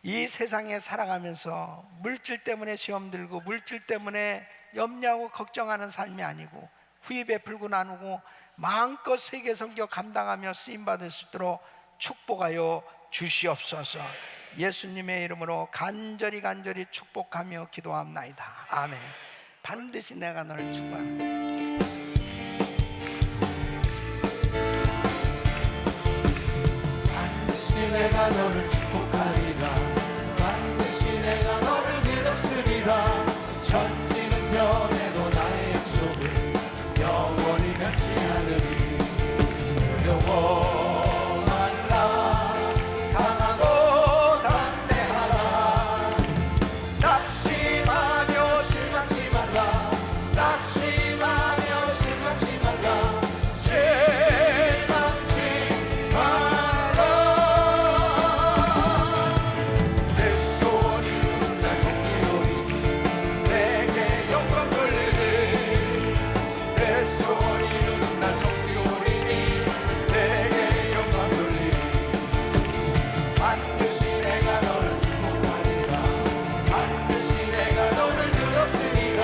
이 세상에 살아가면서 물질 때문에 시험 들고 물질 때문에 염려하고 걱정하는 삶이 아니고 후히 베풀고 나누고 마음껏 세계 선교 감당하며 쓰임받을 수 있도록 축복하여 주시옵소서. 예수님의 이름으로 간절히 축복하며 기도합나이다. 아멘. 반드시 내가 너를 축복한다. 반드시 내가 너를 축복하리라. 반드시 내가 너를 믿었으리라. 천지는 변해도 나의 약속을 영원히 변치 않으리. 영원하라. 강하고 담대하라. 낙심하며 실망치 말라. 낙심하며 실망치 말라. 실망치 말라. 내 손이 날 섬기오리니 내게 영광 돌리리. 내 손이 날 섬기오리니 내게 영광 돌리리. 반드시 내가 너를 축복하리라. 반드시 내가 너를 믿었으리라.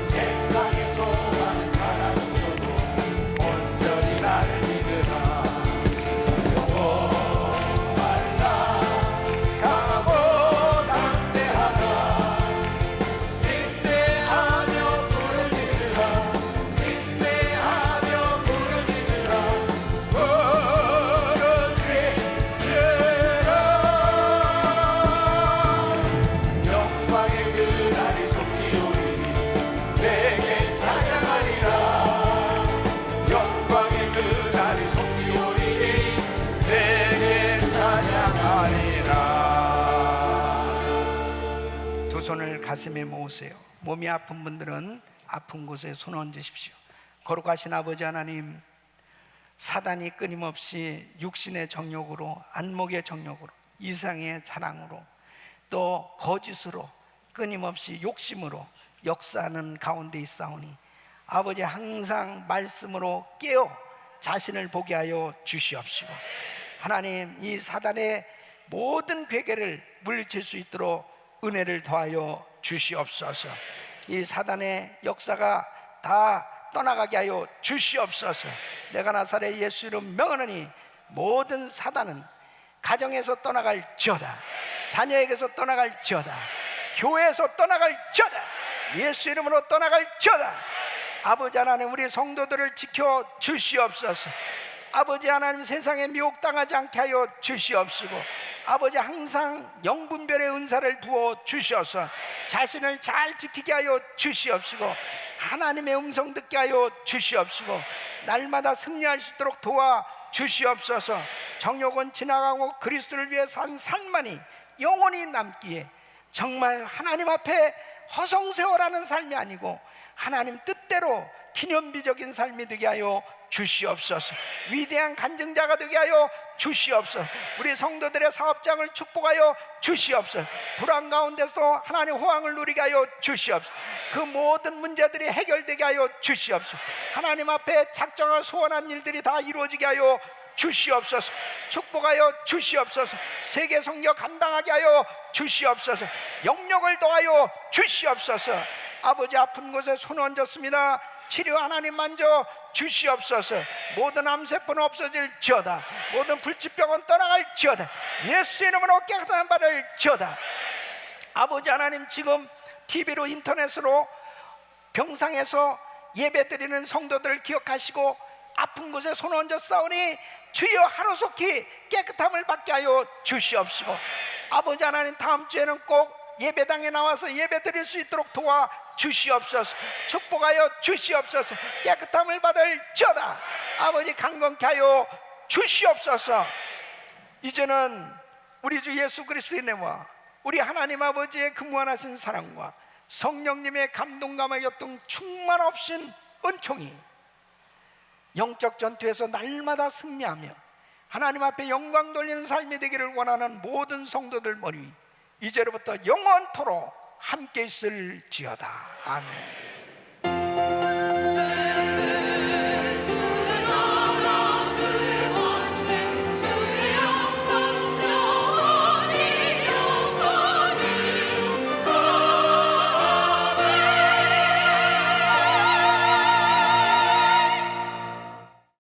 세상의 소망은 사라졌어도 온전히 나를 믿으라. 영원하라. 강하고 담대하라. 인내하며 부르짖으라. 인내하며 부르짖으라. 영광의 그날이 속히 오리니 내게 찬양하리라. 영광의 그날이 속히 오리니 내게 찬양하리라. 두 손을 가슴에 모으세요. 몸이 아픈 분들은 아픈 곳에 손 얹으십시오. 거룩하신 아버지 하나님, 사단이 끊임없이 육신의 정욕으로, 안목의 정욕으로, 이상의 자랑으로, 또 거짓으로, 끊임없이 욕심으로 역사하는 가운데 있사오니 아버지 항상 말씀으로 깨어 자신을 보게 하여 주시옵시고, 하나님 이 사단의 모든 괴계를 물리칠 수 있도록 은혜를 더하여 주시옵소서. 이 사단의 역사가 다 떠나가게 하여 주시옵소서. 내가 나사렛 예수 이름 명하노니 모든 사단은 가정에서 떠나갈지어다, 자녀에게서 떠나갈지어다, 교회에서 떠나갈지어다, 예수 이름으로 떠나갈지어다. 아버지 하나님, 우리 성도들을 지켜 주시옵소서. 아버지 하나님, 세상에 미혹당하지 않게 하여 주시옵시고, 아버지 항상 영분별의 은사를 부어 주셔서 자신을 잘 지키게 하여 주시옵시고, 하나님의 음성 듣게 하여 주시옵시고, 날마다 승리할 수 있도록 도와 주시옵소서. 정욕은 지나가고 그리스도를 위해 산 삶만이 영원히 남기에 정말 하나님 앞에 허송세월하는 삶이 아니고 하나님 뜻대로 기념비적인 삶이 되게 하여 주시옵소서. 위대한 간증자가 되게 하여 주시옵소서. 우리 성도들의 사업장을 축복하여 주시옵소서. 불안 가운데서 하나님 호황을 누리게 하여 주시옵소서. 그 모든 문제들이 해결되게 하여 주시옵소서. 하나님 앞에 작정하고 소원한 일들이 다 이루어지게 하여 주시옵소서. 축복하여 주시옵소서. 세계 선교 감당하게 하여 주시옵소서. 영력을 더하여 주시옵소서. 아버지, 아픈 곳에 손 얹었습니다. 치료 하나님 만져 주시옵소서. 모든 암세포는 없어질지어다. 모든 불치병은 떠나갈지어다. 예수 이름으로 깨끗한 바를 지어다. 아버지 하나님, 지금 TV로 인터넷으로 병상에서 예배드리는 성도들을 기억하시고 아픈 곳에 손 얹어 싸우니 주여 하루속히 깨끗함을 받게 하여 주시옵시고, 아버지 하나님, 다음 주에는 꼭 예배당에 나와서 예배 드릴 수 있도록 도와 주시옵소서. 축복하여 주시옵소서. 깨끗함을 받을 지어다. 아버지, 강건케 하여 주시옵소서. 이제는 우리 주 예수 그리스도의 이름과 우리 하나님 아버지의 그 무한하신 사랑과 성령님의 감동감과 교통 충만 없인 은총이 영적 전투에서 날마다 승리하며 하나님 앞에 영광 돌리는 삶이 되기를 원하는 모든 성도들 머리 위 이제로부터 영원토록 함께 있을지어다. 아멘.